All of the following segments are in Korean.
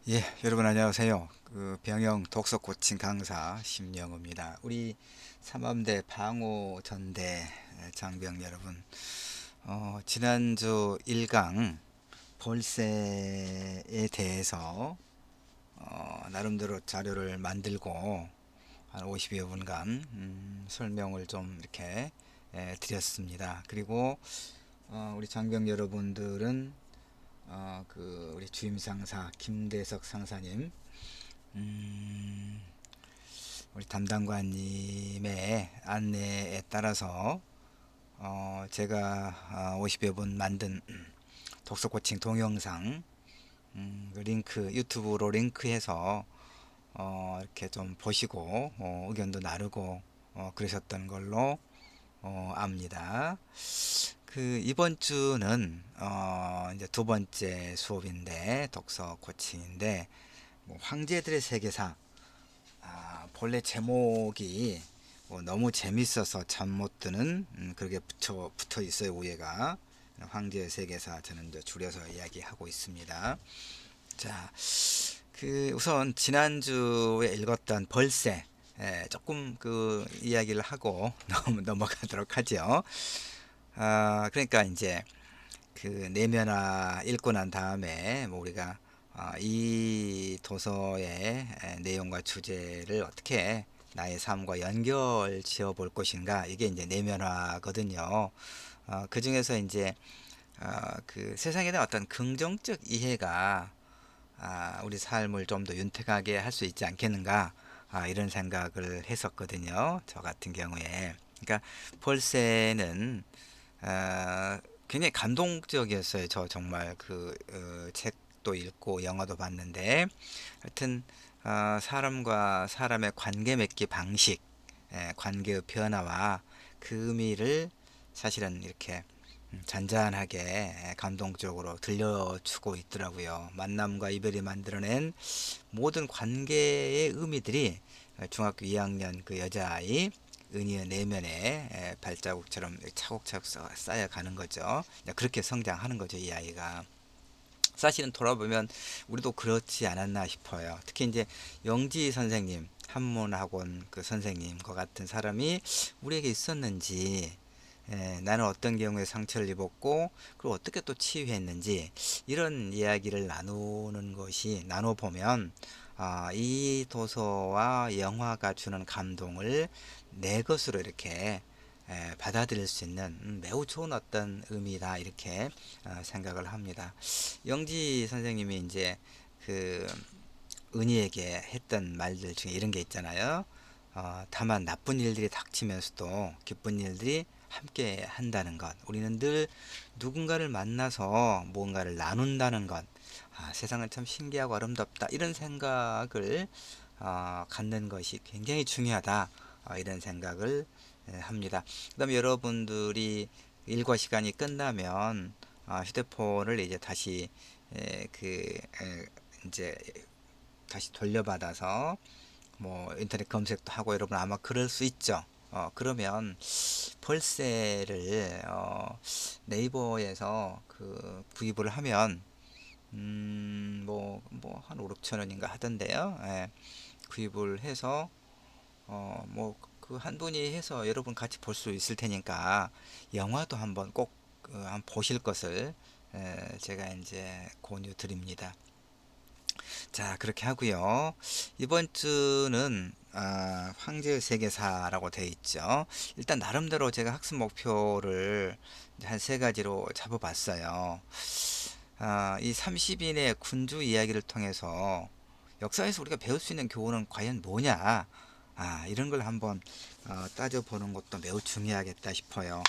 예, 여러분 안녕하세요. 병영 독서 코칭 강사 심영우입니다. 우리 삼암대 방호 전대 장병 여러분, 지난주 1강 볼세에 대해서 나름대로 자료를 만들고 한 50여 분간 설명을 좀 이렇게 드렸습니다. 그리고 우리 장병 여러분들은 우리 주임 상사 김대석 상사님, 음, 우리 담당관님의 안내에 따라서 제가 50여 분 만든 독서 코칭 동영상, 그 링크 유튜브로 링크해서 이렇게 좀 보시고 의견도 나누고 그러셨던 걸로 압니다. 이번 주는 이제 두 번째 수업인데 독서 코칭인데, 뭐 황제들의 세계사, 본래 제목이 너무 재밌어서 잠 못 드는, 그렇게 붙어 있어요. 우예가 황제의 세계사, 저는 이제 줄여서 이야기하고 있습니다. 자, 우선 지난주에 읽었던 벌새, 조금 이야기를 하고 넘어가도록 하죠. 그러니까 이제 내면화 읽고 난 다음에 뭐 우리가 이 도서의 내용과 주제를 어떻게 나의 삶과 연결 지어 볼 것인가, 이게 이제 내면화거든요. 그 중에서 이제 세상에 대한 어떤 긍정적 이해가 우리 삶을 좀 더 윤택하게 할 수 있지 않겠는가, 이런 생각을 했었거든요. 저 같은 경우에. 그러니까 폴세는 굉장히 감동적이었어요. 저 정말 책도 읽고 영화도 봤는데, 하여튼 사람과 사람의 관계 맺기 방식, 관계의 변화와 그 의미를 사실은 이렇게 잔잔하게 감동적으로 들려주고 있더라고요. 만남과 이별이 만들어낸 모든 관계의 의미들이 중학교 2학년 그 여자아이 은희의 내면에 발자국처럼 차곡차곡 쌓여가는 거죠. 그렇게 성장하는 거죠, 이 아이가. 사실은 돌아보면 우리도 그렇지 않았나 싶어요. 특히 이제 영지 선생님, 한문학원 그 선생님과 같은 사람이 우리에게 있었는지, 나는 어떤 경우에 상처를 입었고 그리고 어떻게 또 치유했는지, 이런 이야기를 나눠보면 이 도서와 영화가 주는 감동을 내 것으로 이렇게 받아들일 수 있는 매우 좋은 어떤 의미다, 이렇게 생각을 합니다. 영지 선생님이 이제 그 은희에게 했던 말들 중에 이런 게 있잖아요. 다만 나쁜 일들이 닥치면서도 기쁜 일들이 함께 한다는 것. 우리는 늘 누군가를 만나서 무언가를 나눈다는 것. 세상은 참 신기하고 아름답다, 이런 생각을 갖는 것이 굉장히 중요하다. 이런 생각을 합니다. 그다음에 여러분들이 일과 시간이 끝나면 휴대폰을 이제 다시 에, 그 에, 이제 다시 돌려받아서 뭐 인터넷 검색도 하고, 여러분 아마 그럴 수 있죠. 그러면 펄세를 네이버에서 구입을 하면 뭐 한 5, 6천 원인가 하던데요. 구입을 해서 뭐 한 분이 해서 여러분 같이 볼 수 있을 테니까 영화도 한번 꼭 한번 보실 것을 제가 이제 권유 드립니다. 자, 그렇게 하고요. 이번 주는 황제의 세계사라고 되어 있죠. 일단 나름대로 제가 학습 목표를 한 세 가지로 잡아봤어요. 이 30인의 군주 이야기를 통해서 역사에서 우리가 배울 수 있는 교훈은 과연 뭐냐? 이런 걸 한번 따져보는 것도 매우 중요하겠다 싶어요.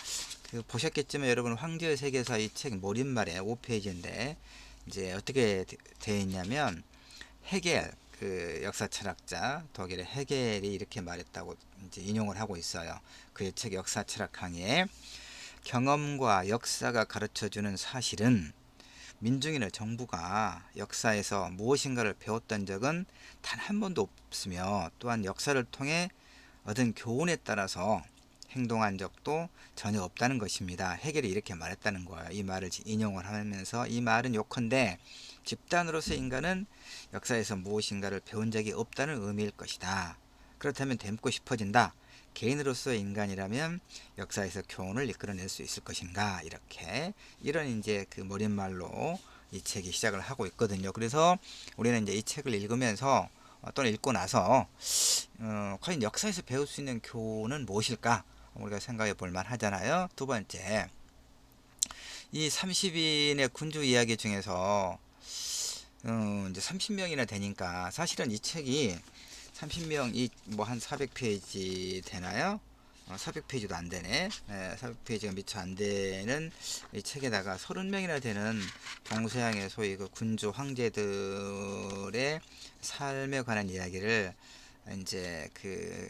보셨겠지만 여러분, 황제의 세계사 이 책 몰입말에 5페이지인데 이제 어떻게 되어 있냐면, 헤겔, 그 역사 철학자 독일의 헤겔이 이렇게 말했다고 이제 인용을 하고 있어요. 그의 책 역사 철학 강의에, 경험과 역사가 가르쳐주는 사실은 민중이나 정부가 역사에서 무엇인가를 배웠던 적은 단 한 번도 없으며, 또한 역사를 통해 얻은 교훈에 따라서 행동한 적도 전혀 없다는 것입니다. 헤겔이 이렇게 말했다는 거예요. 이 말을 인용을 하면서, 이 말은 요컨대 집단으로서 인간은 역사에서 무엇인가를 배운 적이 없다는 의미일 것이다. 그렇다면 닮고 싶어진다. 개인으로서 인간이라면 역사에서 교훈을 이끌어낼 수 있을 것인가. 이렇게 이런 이제 그 머릿말로 이 책이 시작을 하고 있거든요. 그래서 우리는 이제 이 책을 읽으면서 또는 읽고 나서 과연 역사에서 배울 수 있는 교훈은 무엇일까? 우리가 생각해 볼 만하잖아요. 두 번째, 이 30인의 군주 이야기 중에서 이제 30명이나 되니까 사실은 이 책이 30명이 뭐 한 400페이지 되나요? 400페이지도 안 되네. 400페이지가 미처 안 되는 이 책에다가 30명이나 되는 동서양의 소위 그 군주 황제들의 삶에 관한 이야기를 이제 그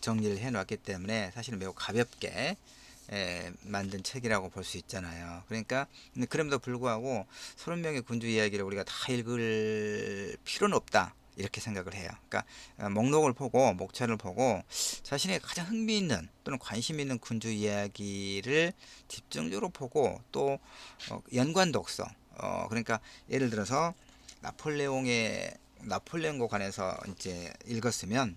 정리를 해 놨기 때문에 사실은 매우 가볍게 만든 책이라고 볼 수 있잖아요. 그러니까 그럼에도 불구하고 30명의 군주 이야기를 우리가 다 읽을 필요는 없다. 이렇게 생각을 해요. 그러니까 목록을 보고 목차를 보고 자신의 가장 흥미있는 또는 관심 있는 군주 이야기를 집중적으로 보고 또 연관 독서. 그러니까 예를 들어서 나폴레옹과 관해서 이제 읽었으면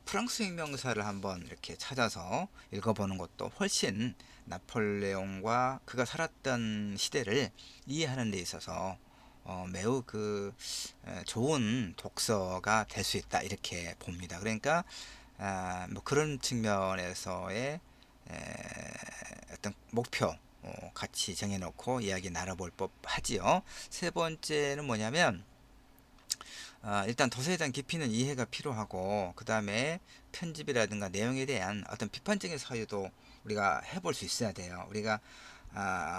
프랑스 혁명사를 한번 이렇게 찾아서 읽어보는 것도 훨씬 나폴레옹과 그가 살았던 시대를 이해하는 데 있어서 매우 그 좋은 독서가 될 수 있다 이렇게 봅니다. 그러니까 뭐 그런 측면에서의 어떤 목표 같이 정해놓고 이야기 나눠볼 법하지요. 세 번째는 뭐냐면 일단 도서에 대한 깊이는 이해가 필요하고 그 다음에 편집이라든가 내용에 대한 어떤 비판적인 사유도 우리가 해볼 수 있어야 돼요.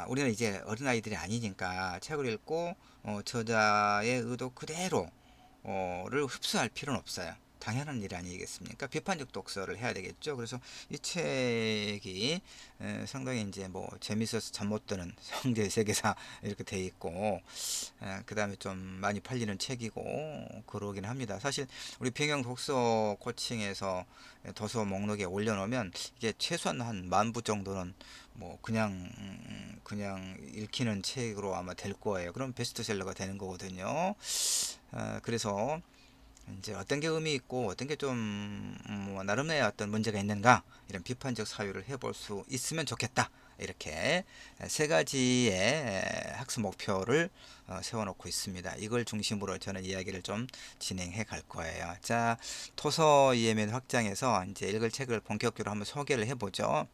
우리는 이제 어린아이들이 아니니까 책을 읽고 저자의 의도 그대로를 흡수할 필요는 없어요. 당연한 일 아니겠습니까? 비판적 독서를 해야 되겠죠. 그래서 이 책이 상당히 이제 뭐 재밌어서 잠 못 드는 성제 세계사 이렇게 돼 있고 그 다음에 좀 많이 팔리는 책이고 그러긴 합니다. 사실 우리 병영 독서 코칭에서 도서 목록에 올려놓으면 이게 최소한 한 10,000부 정도는 뭐 그냥 읽히는 책으로 아마 될 거예요. 그럼 베스트셀러가 되는 거거든요. 그래서 이제 어떤 게 의미 있고 어떤 게 좀 나름의 어떤 문제가 있는가 이런 비판적 사유를 해볼 수 있으면 좋겠다. 이렇게 세 가지의 학습 목표를 세워놓고 있습니다. 이걸 중심으로 저는 이야기를 좀 진행해 갈 거예요. 자, 토서 이해면 확장해서 이제 읽을 책을 본격적으로 한번 소개를 해보죠.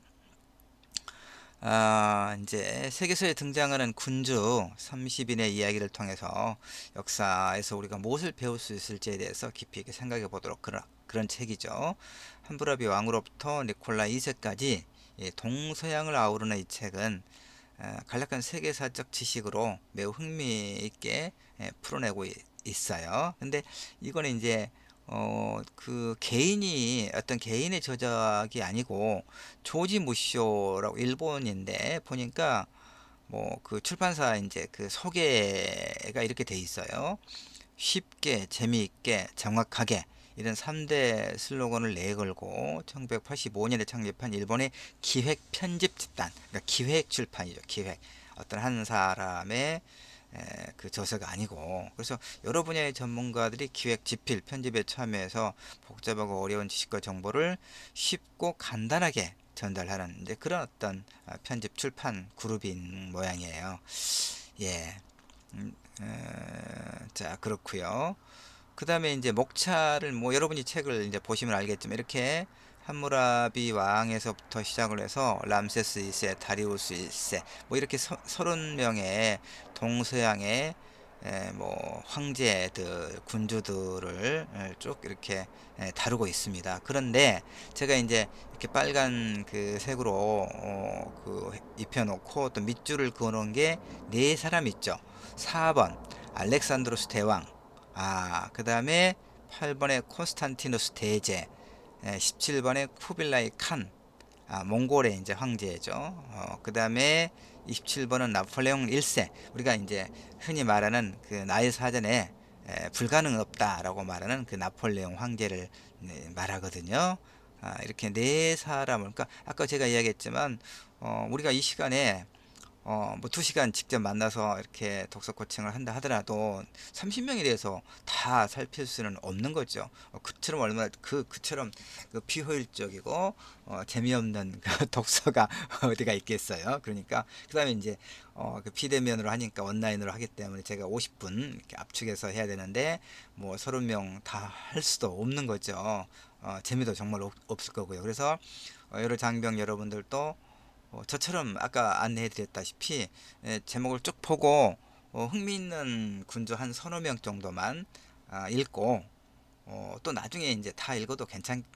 이제 세계사에 등장하는 군주 30인의 이야기를 통해서 역사에서 우리가 무엇을 배울 수 있을지에 대해서 깊이 있게 생각해 보도록 그런 책이죠. 함부라비 왕으로부터 니콜라 2세까지 동서양을 아우르는 이 책은 간략한 세계사적 지식으로 매우 흥미있게 풀어내고 있어요. 근데 이거는 이제 그 개인이 어떤 개인의 저작이 아니고 조지 무쇼라고 일본인데 보니까 뭐 그 출판사 이제 그 소개가 이렇게 돼 있어요. 쉽게 재미있게 정확하게 이런 3대 슬로건을 내걸고 1985년에 창립한 일본의 기획 편집 집단, 그러니까 기획 출판이죠. 기획. 어떤 한 사람의 그 저서가 아니고 그래서 여러 분야의 전문가들이 기획, 집필, 편집에 참여해서 복잡하고 어려운 지식과 정보를 쉽고 간단하게 전달하는 이제 그런 어떤 편집 출판 그룹인 모양이에요. 예. 자, 그렇고요. 그 다음에 이제 목차를 뭐 여러분이 책을 이제 보시면 알겠지만 이렇게 함무라비 왕에서부터 시작을 해서 람세스 2세, 다리우스 1세 뭐 이렇게 30명의 동서양의 뭐 황제들, 군주들을 쭉 이렇게 다루고 있습니다. 그런데 제가 이제 이렇게 빨간 그 색으로 그 입혀놓고 또 밑줄을 그어놓은 게 네 사람 있죠. 4번 알렉산드로스 대왕, 그 다음에 8번에 콘스탄티누스 대제, 17번에 쿠빌라이 칸, 몽골의 이제 황제죠. 그 다음에 27번은 나폴레옹 1세. 우리가 이제 흔히 말하는 그 나의 사전에 불가능 없다라고 말하는 그 나폴레옹 황제를 말하거든요. 이렇게 네 사람을, 그러니까 아까 제가 이야기했지만 우리가 이 시간에 뭐 2시간 직접 만나서 이렇게 독서 코칭을 한다 하더라도 30명에 대해서 다 살필 수는 없는 거죠. 그처럼 얼마나 그처럼 그 비효율적이고 재미없는 그 독서가 어디가 있겠어요. 그러니까 그다음에 이제 그 비대면으로 하니까 온라인으로 하기 때문에 제가 50분 이렇게 압축해서 해야 되는데 뭐 30명 다 할 수도 없는 거죠. 재미도 정말 없을 거고요. 그래서 여러 장병 여러분들도 저처럼 아까 안내해 드렸다시피 제목을 쭉 보고 흥미있는 군주 한 서너 명 정도만 읽고 또 나중에 이제 다 읽어도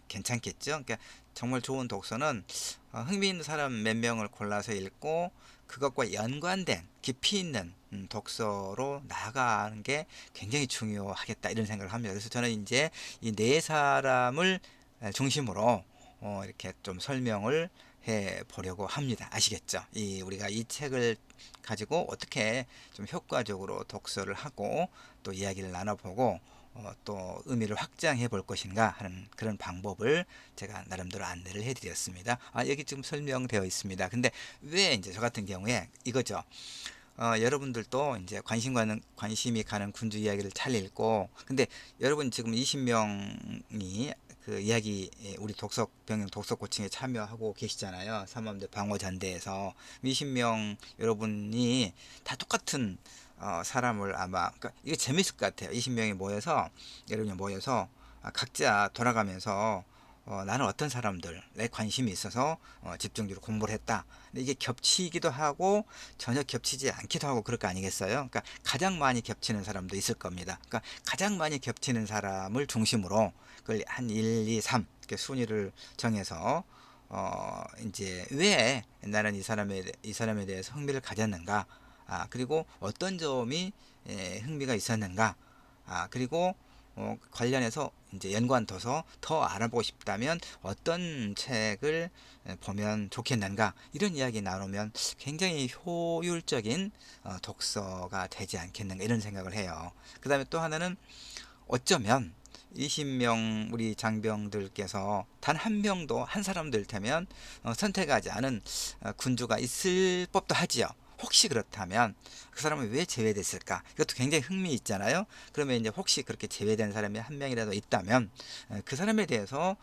괜찮겠죠. 그러니까 정말 좋은 독서는 흥미있는 사람 몇 명을 골라서 읽고 그것과 연관된 깊이 있는 독서로 나아가는 게 굉장히 중요하겠다 이런 생각을 합니다. 그래서 저는 이제 이 네 사람을 중심으로 이렇게 좀 설명을 해 보려고 합니다. 아시겠죠? 우리가 이 책을 가지고 어떻게 좀 효과적으로 독서를 하고 또 이야기를 나눠보고 또 의미를 확장해 볼 것인가 하는 그런 방법을 제가 나름대로 안내를 해 드렸습니다. 여기 지금 설명되어 있습니다. 근데 왜 이제 저 같은 경우에 이거죠. 여러분들도 이제 관심이 가는 군주 이야기를 잘 읽고, 근데 여러분 지금 20명이 그 이야기 우리 병영 독서 코칭에 참여하고 계시잖아요. 삼함대 방어잔대에서 20명 여러분이 다 똑같은 사람을 아마 그러니까 이게 재밌을 것 같아요. 20명이 모여서 여러분이 모여서 각자 돌아가면서 나는 어떤 사람들에 관심이 있어서 집중적으로 공부를 했다. 근데 이게 겹치기도 하고 전혀 겹치지 않기도 하고 그럴 거 아니겠어요? 그러니까 가장 많이 겹치는 사람도 있을 겁니다. 그러니까 가장 많이 겹치는 사람을 중심으로 그걸 한 1, 2, 3 이렇게 순위를 정해서 이제 왜 나는 이 사람에 대해서 흥미를 가졌는가? 그리고 어떤 점이 흥미가 있었는가? 그리고 관련해서 이제 연관둬서 더 알아보고 싶다면 어떤 책을 보면 좋겠는가 이런 이야기 나누면 굉장히 효율적인 독서가 되지 않겠는가 이런 생각을 해요. 그 다음에 또 하나는 어쩌면 20명 우리 장병들께서 단 한 명도 한 사람들 되면 선택하지 않은 군주가 있을 법도 하지요. 혹시 그렇다면 그 사람은 왜 제외됐을까? 이것도 굉장히 흥미 있잖아요. 그러면 이제 혹시 그렇게 제외된 사람이 한 명이라도 있다면 그 사람에 대해서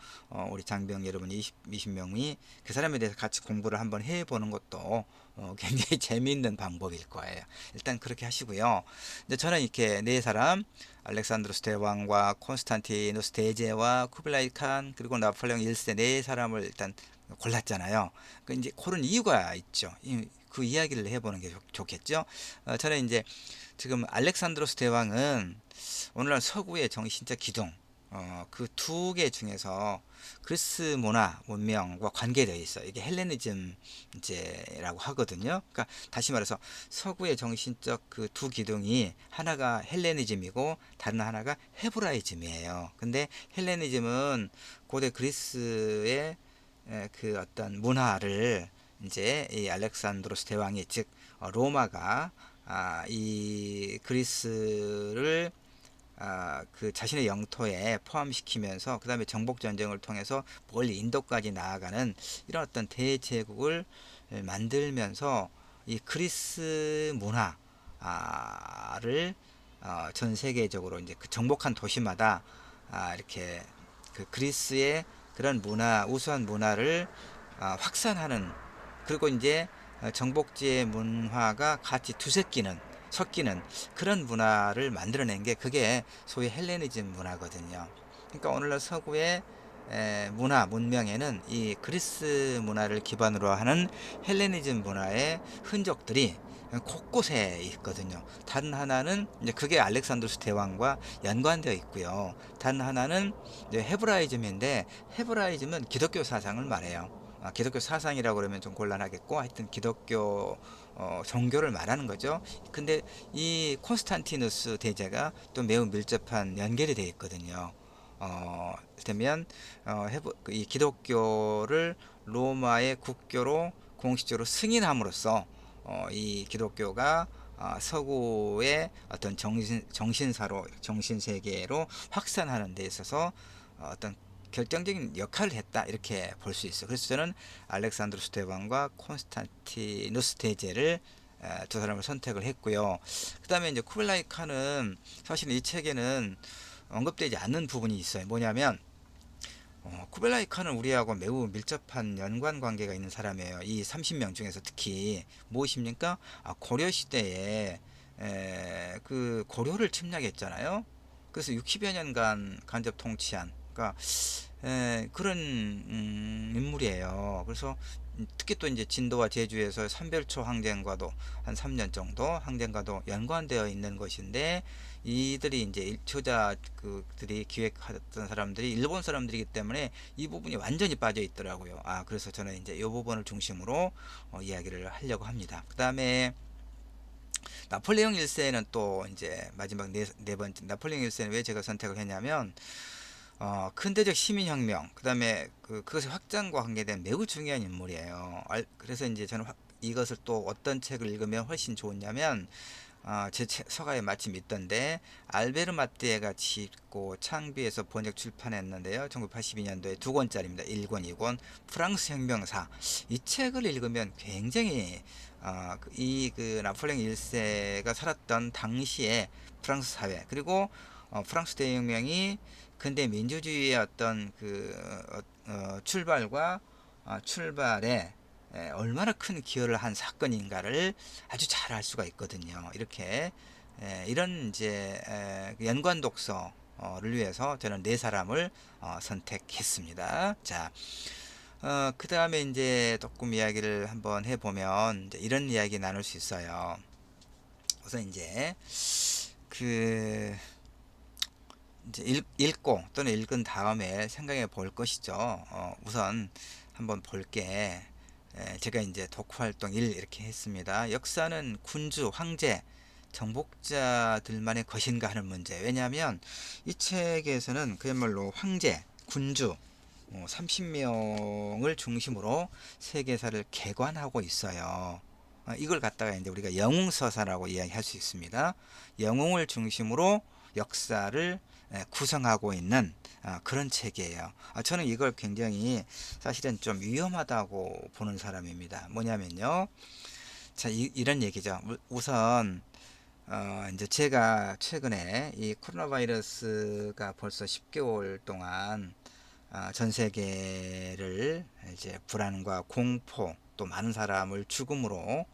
우리 장병 여러분 20명이 그 사람에 대해서 같이 공부를 한번 해보는 것도 굉장히 재미있는 방법일 거예요. 일단 그렇게 하시고요. 근데 저는 이렇게 네 사람 알렉산드로스 대왕과 콘스탄티누스 대제와 쿠블라이 칸 그리고 나폴레옹 1세 네 사람을 일단 골랐잖아요. 그 이제 그런 이유가 있죠. 그 이야기를 해보는 게 좋겠죠. 저는 이제 지금 알렉산드로스 대왕은 오늘날 서구의 정신적 기둥 그 두 개 중에서 그리스 문화 문명과 관계되어 있어요. 이게 헬레니즘 이제라고 하거든요. 그러니까 다시 말해서 서구의 정신적 그 두 기둥이 하나가 헬레니즘이고 다른 하나가 헤브라이즘이에요. 근데 헬레니즘은 고대 그리스의 그 어떤 문화를 이제 이 알렉산드로스 대왕이 즉 로마가 이 그리스를 그 자신의 영토에 포함시키면서 그 다음에 정복 전쟁을 통해서 멀리 인도까지 나아가는 이런 어떤 대제국을 만들면서 이 그리스 문화를 전 세계적으로 이제 그 정복한 도시마다 이렇게 그 그리스의 그런 우수한 문화를 확산하는 그리고 이제 정복지의 문화가 같이 섞이는 그런 문화를 만들어낸 게 그게 소위 헬레니즘 문화거든요. 그러니까 오늘날 서구의 문명에는 이 그리스 문화를 기반으로 하는 헬레니즘 문화의 흔적들이 곳곳에 있거든요. 다른 하나는 이제 그게 알렉산드로스 대왕과 연관되어 있고요. 다른 하나는 이제 헤브라이즘인데 헤브라이즘은 기독교 사상을 말해요. 기독교 사상이라고 그러면 좀 곤란하겠고 하여튼 기독교 종교를 말하는 거죠. 근데 이 콘스탄티누스 대제가 또 매우 밀접한 연결이 되어 있거든요. 되면 이 기독교를 로마의 국교로 공식적으로 승인함으로써 이 기독교가 서구의 어떤 정신세계로 확산하는 데 있어서 어떤 결정적인 역할을 했다 이렇게 볼 수 있어요. 그래서 저는 알렉산드로스 대왕과 콘스탄티누스 대제를 두 사람을 선택을 했고요. 그 다음에 이제 쿠블라이 칸은 사실 이 책에는 언급되지 않는 부분이 있어요. 뭐냐면 쿠벨라이 칸은 우리하고 매우 밀접한 연관 관계가 있는 사람이에요. 이 30명 중에서 특히 무엇입니까? 고려 시대에 그 고려를 침략했잖아요. 그래서 60여 년간 간접 통치한, 그러니까 그런 인물이에요. 그래서 특히 또 이제 진도와 제주에서 삼별초 항쟁과도 한 3년 정도 항쟁과도 연관되어 있는 것인데, 이들이 이제 일초자 그들이 기획했던 사람들이 일본 사람들이기 때문에 이 부분이 완전히 빠져 있더라고요. 그래서 저는 이제 이 부분을 중심으로 이야기를 하려고 합니다. 그 다음에 나폴레옹 1세는 또 이제 마지막 네 번째, 나폴레옹 1세는 왜 제가 선택을 했냐면 근대적 시민혁명, 그 다음에 그것의 확장과 관계된 매우 중요한 인물이에요. 그래서 이제 저는 이것을 또 어떤 책을 읽으면 훨씬 좋냐면, 제 서가에 마침 있던데, 알베르 마띠에가 짓고 창비해서 번역 출판했는데요. 1982년도에 두 권짜리입니다. 1권, 2권, 프랑스 혁명사. 이 책을 읽으면 굉장히 그 나폴레옹 1세가 살았던 당시의 프랑스 사회, 그리고 프랑스 대혁명이 근대 민주주의의 어떤 출발과 출발에 얼마나 큰 기여를 한 사건인가를 아주 잘 알 수가 있거든요. 이렇게 이런 이제 연관 독서를 위해서 저는 네 사람을 선택했습니다. 자, 그 다음에 이제 조금 이야기를 한번 해보면 이제 이런 이야기 나눌 수 있어요. 우선 그 이제 읽고 또는 읽은 다음에 생각해 볼 것이죠. 우선 한번 볼게. 제가 이제 독후활동 1 이렇게 했습니다. 역사는 군주, 황제, 정복자들만의 것인가 하는 문제. 왜냐하면 이 책에서는 그야말로 황제, 군주 30명을 중심으로 세계사를 개관하고 있어요. 이걸 갖다가 이제 우리가 영웅서사라고 이야기할 수 있습니다. 영웅을 중심으로 역사를 구성하고 있는 그런 책이에요. 저는 이걸 굉장히 사실은 좀 위험하다고 보는 사람입니다. 뭐냐면요. 자, 이런 얘기죠. 우선 이제 제가 최근에 이 코로나 바이러스가 벌써 10개월 동안 전 세계를 이제 불안과 공포, 또 많은 사람을 죽음으로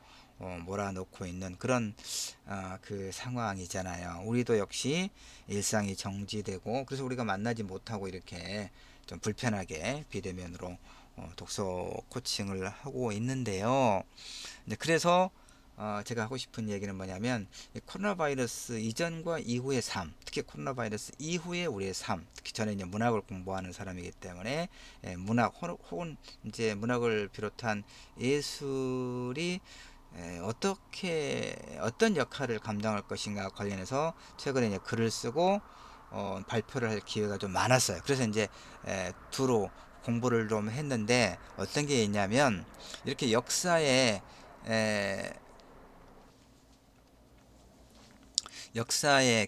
몰아넣고 있는 그런 그 상황이잖아요. 우리도 역시 일상이 정지되고, 그래서 우리가 만나지 못하고 이렇게 좀 불편하게 비대면으로 독서 코칭을 하고 있는데요. 그래서 제가 하고 싶은 얘기는 뭐냐면, 이 코로나 바이러스 이전과 이후의 삶, 특히 코로나 바이러스 이후의 우리의 삶, 특히 저는 이제 문학을 공부하는 사람이기 때문에 문학 혹은 이제 문학을 비롯한 예술이 어떻게 어떤 역할을 감당할 것인가 관련해서 최근에 이제 글을 쓰고 발표를 할 기회가 좀 많았어요. 그래서 이제 두루 공부를 좀 했는데, 어떤 게 있냐면, 이렇게 역사에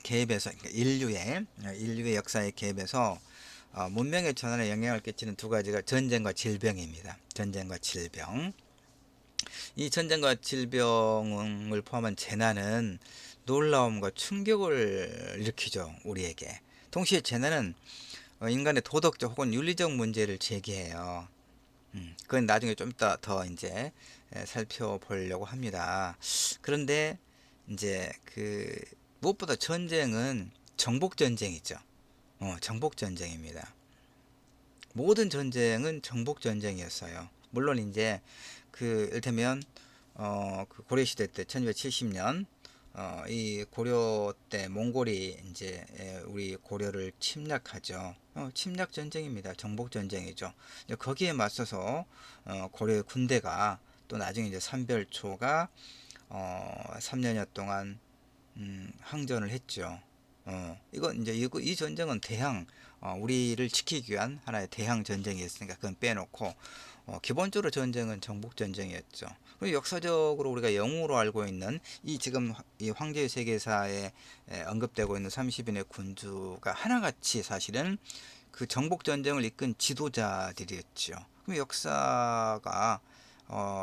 개입해서, 그러니까 인류의 역사에 개입해서 문명의 전환에 영향을 끼치는 두 가지가 전쟁과 질병입니다. 전쟁과 질병. 이 전쟁과 질병을 포함한 재난은 놀라움과 충격을 일으키죠, 우리에게. 동시에 재난은 인간의 도덕적 혹은 윤리적 문제를 제기해요. 그건 나중에 좀 이따 더 이제 살펴보려고 합니다. 그런데 이제 무엇보다 전쟁은 정복 전쟁이죠. 정복 전쟁입니다. 모든 전쟁은 정복 전쟁이었어요. 물론 이제 이를테면 그 고려 시대 때 1270년 이 고려 때 몽골이 이제 우리 고려를 침략하죠. 침략 전쟁입니다. 정복 전쟁이죠. 거기에 맞서서 고려의 군대가, 또 나중에 이제 삼별초가 3년여 동안 항전을 했죠. 이건 이제 이 전쟁은 우리를 지키기 위한 하나의 대항 전쟁이었으니까 그건 빼놓고, 기본적으로 전쟁은 정복 전쟁이었죠. 그리고 역사적으로 우리가 영웅으로 알고 있는 지금 이 황제의 세계사에 언급되고 있는 30인의 군주가 하나같이 사실은 그 정복 전쟁을 이끈 지도자들이었죠. 그럼 역사가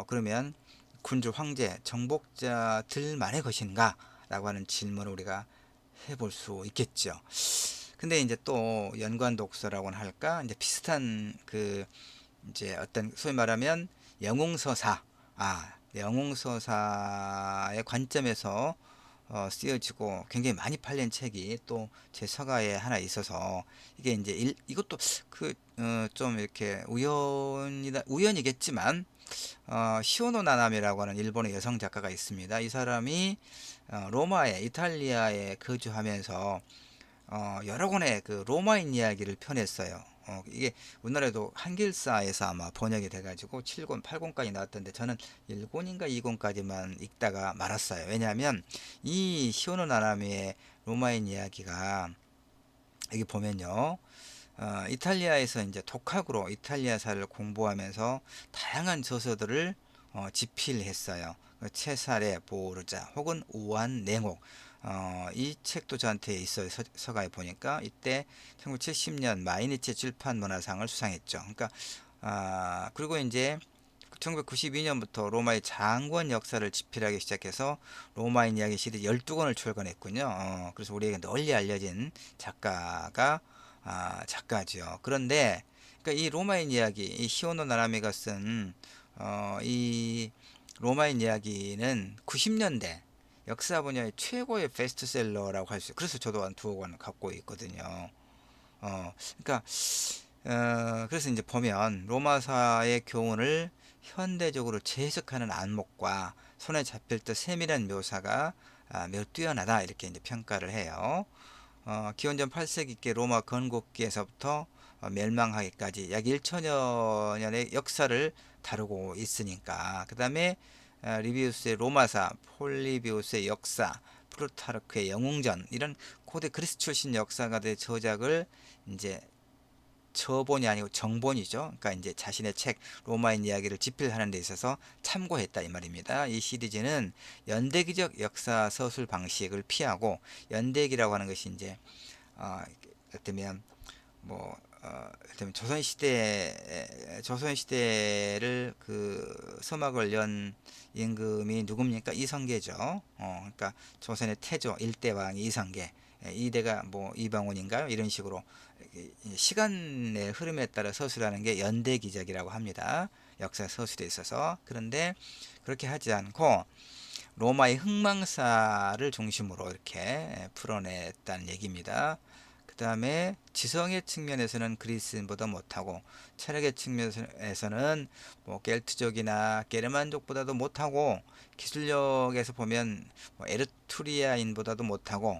그러면 군주, 황제, 정복자들만의 것인가? 라고 하는 질문을 우리가 해볼 수 있겠죠. 근데 이제 또 연관 독서라고는 할까? 이제 비슷한 그 이제 어떤 소위 말하면 영웅서사, 영웅서사의 관점에서 쓰여지고 굉장히 많이 팔린 책이 또 제 서가에 하나 있어서 이게 이제 이것도 좀 이렇게 우연이겠지만 시오노 나나미라고 하는 일본의 여성 작가가 있습니다. 이 사람이 이탈리아에 거주하면서 여러 권의 그 로마인 이야기를 펴냈어요. 이게 우리나라에도 한길사에서 아마 번역이 돼가지고 7권, 8권까지 나왔던데 저는 1권인가 2권까지만 읽다가 말았어요. 왜냐하면 이 시오노 나나미의 로마인 이야기가 여기 보면요. 이탈리아에서 이제 독학으로 이탈리아사를 공부하면서 다양한 저서들을 집필했어요. 체사레 보르자 혹은 우한 냉옥, 이 책도 저한테 있어요. 서가에 보니까 이때 1970년 마이니치 출판 문화상을 수상했죠. 그러니까 그리고 이제 1992년부터 로마의 장권 역사를 집필하기 시작해서 로마인 이야기 시리즈 12권을 출간했군요. 그래서 우리에게 널리 알려진 작가죠. 그런데 그러니까 이 로마인 이야기, 이 시오노 나라미가 쓴 이 로마인 이야기는 90년대 역사 분야의 최고의 베스트셀러라고 할 수 있어요. 그래서 저도 한 두어 권 갖고 있거든요. 그러니까 그래서 이제 보면 로마사의 교훈을 현대적으로 재해석하는 안목과 손에 잡힐 듯 세밀한 묘사가 매우 뛰어나다 이렇게 이제 평가를 해요. 기원전 8세기께 로마 건국기에서부터 멸망하기까지 약 1천여 년의 역사를 다루고 있으니까 그 다음에 리비우스의 로마사, 폴리비우스의 역사, 플루타르크의 영웅전 이런 고대 그리스 출신 역사가들의 저작을 이제 저본이 아니고 정본이죠. 그러니까 이제 자신의 책 로마인 이야기를 집필하는 데 있어서 참고했다 이 말입니다. 이 시리즈는 연대기적 역사 서술 방식을 피하고 연대기라고 하는 것이 이제 어쩌면 뭐 어쩌면 조선 시대를 그 서막을 연 임금이 누굽니까? 이성계죠. 그러니까 조선의 태조 1대 왕이 이성계, 2대가 뭐 이방원인가요? 이런 식으로 시간의 흐름에 따라 서술하는 게 연대기적이라고 합니다. 역사 서술에 있어서. 그런데 그렇게 하지 않고 로마의 흥망사를 중심으로 이렇게 풀어냈다는 얘기입니다. 그 다음에 지성의 측면에서는 그리스인보다 못하고 철학의 측면에서는 뭐 켈트족이나 게르만족보다도 못하고 기술력에서 보면 뭐 에르투리아인보다도 못하고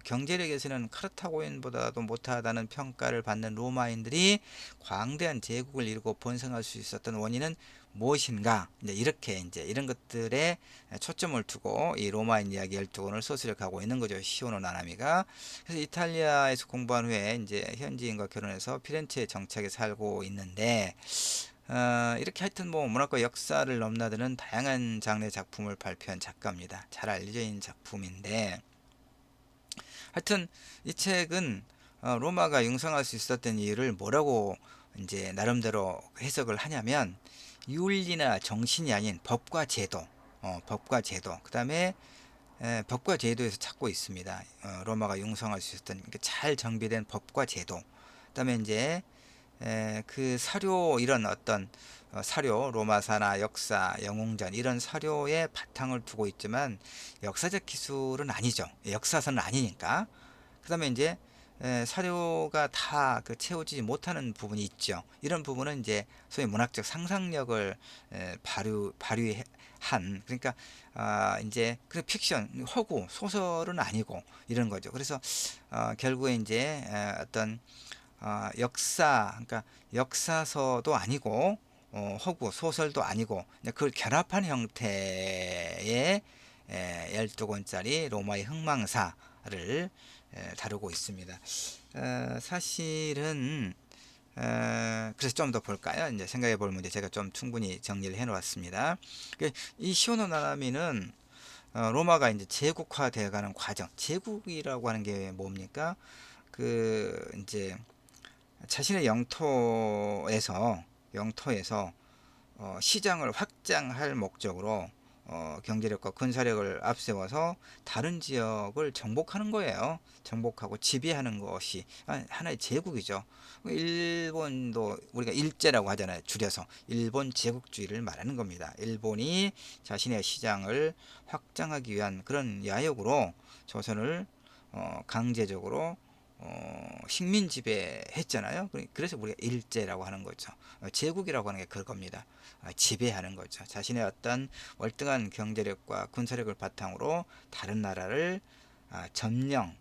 경제력에서는 카르타고인보다도 못하다는 평가를 받는 로마인들이 광대한 제국을 이루고 번성할 수 있었던 원인은 무엇인가? 이제 이런 것들에 초점을 두고 이 로마인 이야기 12권을 서술해가고 있는 거죠. 시오노 나나미가. 그래서 이탈리아에서 공부한 후에 이제 현지인과 결혼해서 피렌체에 정착해 살고 있는데 이렇게 하여튼 뭐 문학과 역사를 넘나드는 다양한 장르의 작품을 발표한 작가입니다. 잘 알려져 있는 작품인데 하여튼 이 책은 로마가 융성할 수 있었던 이유를 뭐라고 이제 나름대로 해석을 하냐면 윤리나 정신이 아닌 법과 제도, 그 다음에 법과 제도에서 찾고 있습니다. 로마가 융성할 수 있었던 그러니까 잘 정비된 법과 제도, 그 다음에 이제 그 사료 이런 어떤 사료, 로마사나 역사, 영웅전 이런 사료에 바탕을 두고 있지만 역사적 기술은 아니죠. 역사서는 아니니까. 그 다음에 이제 사료가 다 그 채워지지 못하는 부분이 있죠. 이런 부분은 이제 소위 문학적 상상력을 발휘한 그러니까 이제 그 픽션, 허구, 소설은 아니고 이런 거죠. 그래서 결국에 이제 어떤 그러니까 역사서도 아니고 허구, 소설도 아니고 그걸 결합한 형태의 12권짜리 로마의 흥망사를 다루고 있습니다. 사실은 그래서 좀 더 볼까요? 이제 생각해 볼 문제 제가 좀 충분히 정리를 해 놓았습니다. 이 시오노 나나미는 로마가 이제 제국화되어 가는 과정, 제국이라고 하는 게 뭡니까? 그 이제 자신의 영토에서 시장을 확장할 목적으로 경제력과 군사력을 앞세워서 다른 지역을 정복하는 거예요. 정복하고 지배하는 것이 하나의 제국이죠. 일본도 우리가 일제라고 하잖아요. 줄여서 일본 제국주의를 말하는 겁니다. 일본이 자신의 시장을 확장하기 위한 그런 야욕으로 조선을 강제적으로 식민 지배했잖아요. 그래서 우리가 일제라고 하는 거죠. 제국이라고 하는 게 그겁니다. 지배하는 거죠. 자신의 어떤 월등한 경제력과 군사력을 바탕으로 다른 나라를 점령,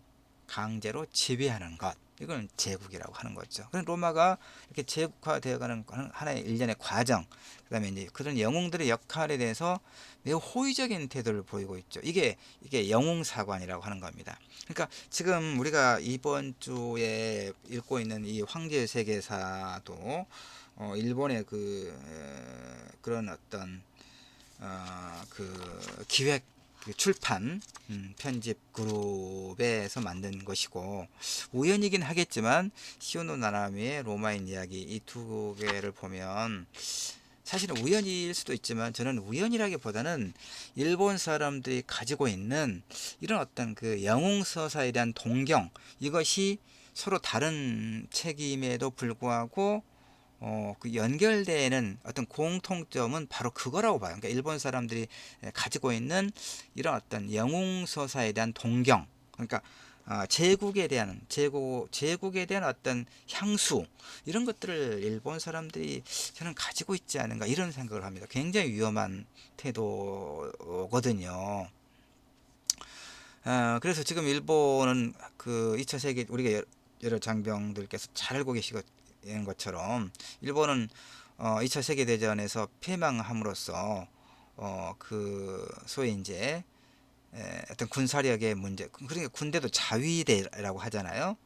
강제로 지배하는 것. 이건 제국이라고 하는 거죠. 그런 로마가 이렇게 제국화되어가는 하나의 일련의 과정, 그다음에 이제 그런 영웅들의 역할에 대해서 매우 호의적인 태도를 보이고 있죠. 이게 영웅사관이라고 하는 겁니다. 그러니까 지금 우리가 이번 주에 읽고 있는 이 황제의 세계사도 일본의 그런 어떤 그 기획 그 출판 편집 그룹에서 만든 것이고, 우연이긴 하겠지만 시오노 나나미의 로마인 이야기 이 두 개를 보면 사실은 우연일 수도 있지만, 저는 우연이라기보다는 일본 사람들이 가지고 있는 이런 어떤 그 영웅 서사에 대한 동경, 이것이 서로 다른 책임에도 불구하고 그 연결되는 어떤 공통점은 바로 그거라고 봐요. 그러니까 일본 사람들이 가지고 있는 이런 어떤 영웅 서사에 대한 동경, 그러니까 제국에 대한 어떤 향수, 이런 것들을 일본 사람들이 저는 가지고 있지 않은가, 이런 생각을 합니다. 굉장히 위험한 태도거든요. 그래서 지금 일본은 그 2차 세계, 우리가 여러 장병들께서 잘 알고 계시는 것처럼 일본은 2차 세계대전에서 패망함으로써 그 소위 이제 어떤 군사력의 문제, 그러니까 군대도 자위대라고 하잖아요.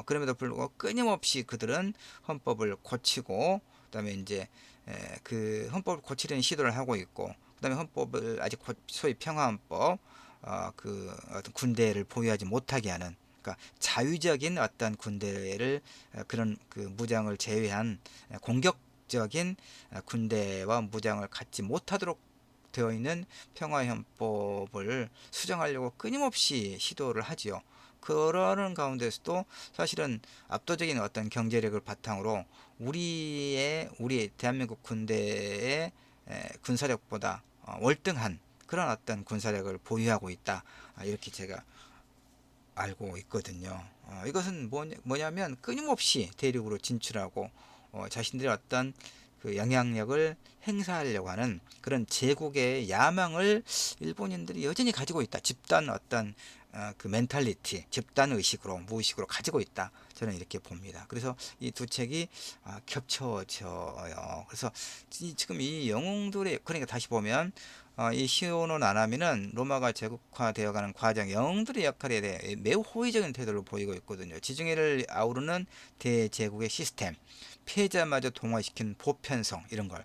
그럼에도 불구하고 끊임없이 그들은 헌법을 고치고, 그다음에 이제 그 헌법을 고치려는 시도를 하고 있고, 그다음에 헌법을 아직 소위 평화헌법, 그 어떤 군대를 보유하지 못하게 하는, 그러니까 자위적인 어떤 군대를, 그런 그 무장을 제외한 공격적인 군대와 무장을 갖지 못하도록 되어 있는 평화헌법을 수정하려고 끊임없이 시도를 하지요. 그러는 가운데서도 사실은 압도적인 어떤 경제력을 바탕으로 우리 대한민국 군대의 군사력보다 월등한 그런 어떤 군사력을 보유하고 있다, 이렇게 제가 알고 있거든요. 이것은 뭐냐면 끊임없이 대륙으로 진출하고 자신들의 어떤 그 영향력을 행사하려고 하는 그런 제국의 야망을 일본인들이 여전히 가지고 있다. 집단 어떤 그 멘탈리티, 집단 의식으로, 무의식으로 가지고 있다. 저는 이렇게 봅니다. 그래서 이 두 책이 겹쳐져요. 그래서 지금 이 영웅들의, 그러니까 다시 보면 이 시오노 나나미는 로마가 제국화되어가는 과정, 영웅들의 역할에 대해 매우 호의적인 태도를 보이고 있거든요. 지중해를 아우르는 대제국의 시스템, 패자마저 동화시킨 보편성, 이런 걸.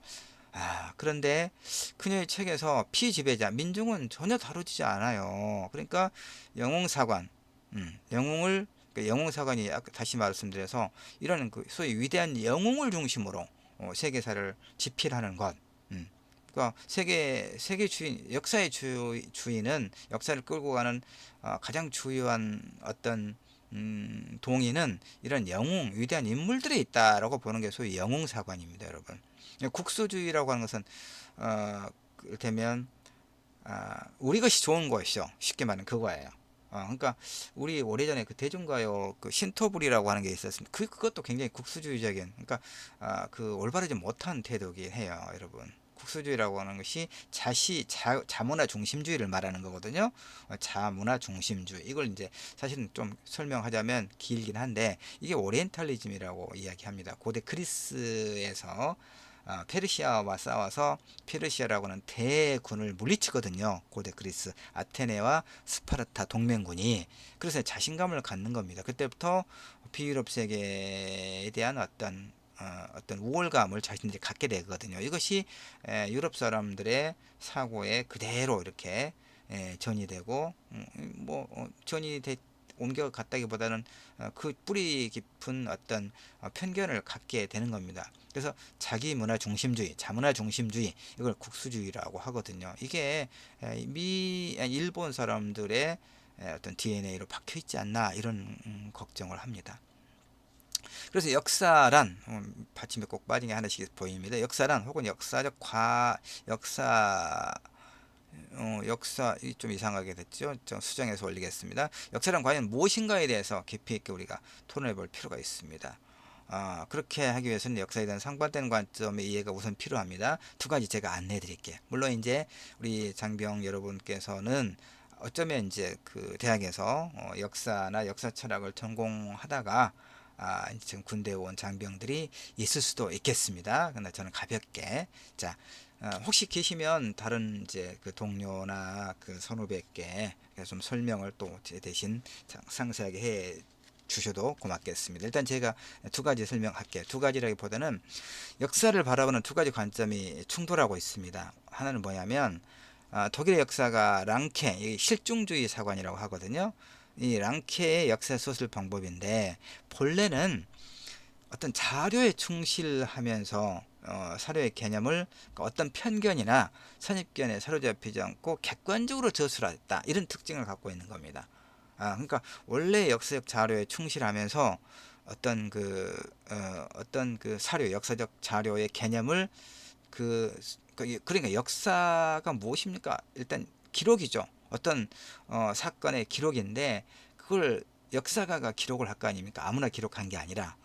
그런데 그녀의 책에서 피지배자, 민중은 전혀 다루지 않아요. 그러니까 영웅사관, 그러니까 영웅사관이 다시 말씀드려서 이런 그 소위 위대한 영웅을 중심으로 세계사를 집필하는 것. 그러니까 세계 주인, 역사의 주인은, 역사를 끌고 가는 가장 주요한 어떤 동의는 이런 영웅, 위대한 인물들에 있다라고 보는 게 소위 영웅사관입니다, 여러분. 국수주의라고 하는 것은 되면 우리 것이 좋은 것이죠. 쉽게 말하면 그거예요. 그러니까 우리 오래전에 그 대중가요 그 신토불이라고 하는 게 있었습니다. 그것도 굉장히 국수주의적인, 그러니까 그 올바르지 못한 태도이긴 해요, 여러분. 국수주의라고 하는 것이 자문화 중심주의를 말하는 거거든요. 자문화 중심주의, 이걸 이제 사실은 좀 설명하자면 길긴 한데, 이게 오리엔탈리즘이라고 이야기합니다. 고대 그리스에서 페르시아와 싸워서 페르시아라고 하는 대군을 물리치거든요. 고대 그리스 아테네와 스파르타 동맹군이. 그래서 자신감을 갖는 겁니다. 그때부터 비유럽 세계에 대한 어떤 우월감을 자신들이 갖게 되거든요. 이것이 유럽 사람들의 사고에 그대로 이렇게 전이되고, 전이 옮겨갔다기보다는 그 뿌리 깊은 어떤 편견을 갖게 되는 겁니다. 그래서 자기 문화 중심주의, 자문화 중심주의, 이걸 국수주의라고 하거든요. 이게 일본 사람들의 어떤 DNA로 박혀 있지 않나, 이런 걱정을 합니다. 그래서 역사란, 받침에 꼭 빠진 게 하나씩 보입니다. 역사란 혹은 역사적 역사 역사, 좀 이상하게 됐죠. 좀 수정해서 올리겠습니다. 역사란 과연 무엇인가에 대해서 깊이 있게 우리가 토론해 볼 필요가 있습니다. 그렇게 하기 위해서는 역사에 대한 상반된 관점의 이해가 우선 필요합니다. 두 가지 제가 안내해 드릴게요. 물론 이제 우리 장병 여러분께서는 어쩌면 이제 그 대학에서 역사나 역사 철학을 전공하다가 이제 지금 군대에 온 장병들이 있을 수도 있겠습니다. 근데 저는 가볍게, 자, 혹시 계시면 다른 이제 그 동료나 그 선후배께 좀 설명을 또 대신 상세하게 해 주셔도 고맙겠습니다. 일단 제가 두 가지 설명할게요. 두 가지라기보다는 역사를 바라보는 두 가지 관점이 충돌하고 있습니다. 하나는 뭐냐면 독일의 역사가 랑케, 이 실중주의 사관이라고 하거든요. 이 랑케의 역사 소설 방법인데, 본래는 어떤 자료에 충실하면서 사료의 개념을 어떤 편견이나 선입견에 사로잡히지 않고 객관적으로 저술했다, 이런 특징을 갖고 있는 겁니다. 그러니까 원래 역사적 자료에 충실하면서 어떤 그 사료, 역사적 자료의 개념을 그러니까 역사가 무엇입니까? 일단 기록이죠. 어떤 사건의 기록인데, 그걸 역사가가 기록을 할 거 아닙니까? 아무나 기록한 게 아니라.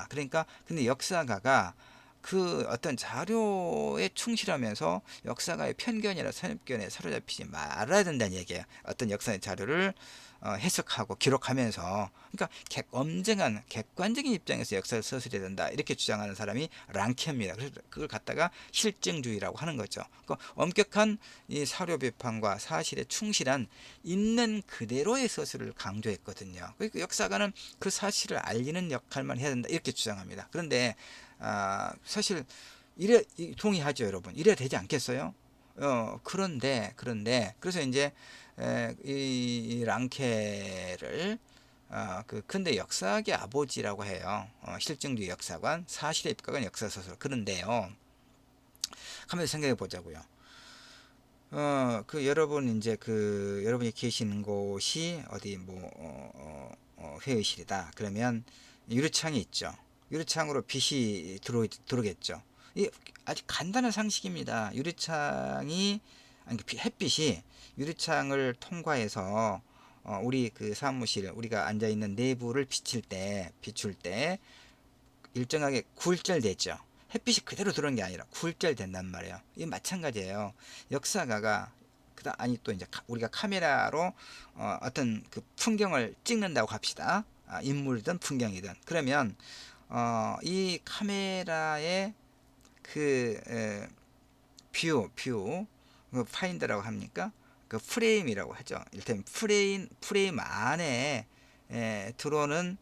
그러니까 근데 역사가가 그 어떤 자료에 충실하면서 역사가의 편견이나 선입견에 사로잡히지 말아야 된다는 얘기예요. 어떤 역사의 자료를 해석하고 기록하면서, 그러니까 엄정한 객관적인 입장에서 역사를 써서야 된다, 이렇게 주장하는 사람이 랑케입니다. 그래서 그걸 갖다가 실증주의라고 하는 거죠. 그러니까 엄격한 이 사료 비판과 사실에 충실한 있는 그대로의 서술을 강조했거든요. 그러니까 역사가는 그 사실을 알리는 역할만 해야 된다, 이렇게 주장합니다. 그런데 사실 동의하죠, 여러분. 이래야 되지 않겠어요? 그런데 그래서 이제 이 랑케를 그 근대 역사학의 아버지라고 해요. 실증주의 역사관, 사실에 입각한 역사소설. 그런데요, 한번 생각해 보자고요. 그 여러분 이제 그 여러분이 계시는 곳이 어디 뭐 회의실이다. 그러면 유리창이 있죠. 유리창으로 빛이 들어오겠죠. 이 아주 간단한 상식입니다. 유리창이, 아니, 햇빛이 유리창을 통과해서 우리 그 사무실, 우리가 앉아 있는 내부를 비출 때 일정하게 굴절되죠. 햇빛이 그대로 들어오는 게 아니라 굴절된단 말이에요. 이 마찬가지예요. 역사가가 아니 또 이제 우리가 카메라로 어떤 그 풍경을 찍는다고 합시다. 인물이든 풍경이든. 그러면 이 카메라의 그 뷰, 그 파인더라고 합니까? 그 프레임이라고 하죠. 일단 프레임 안에 들어오는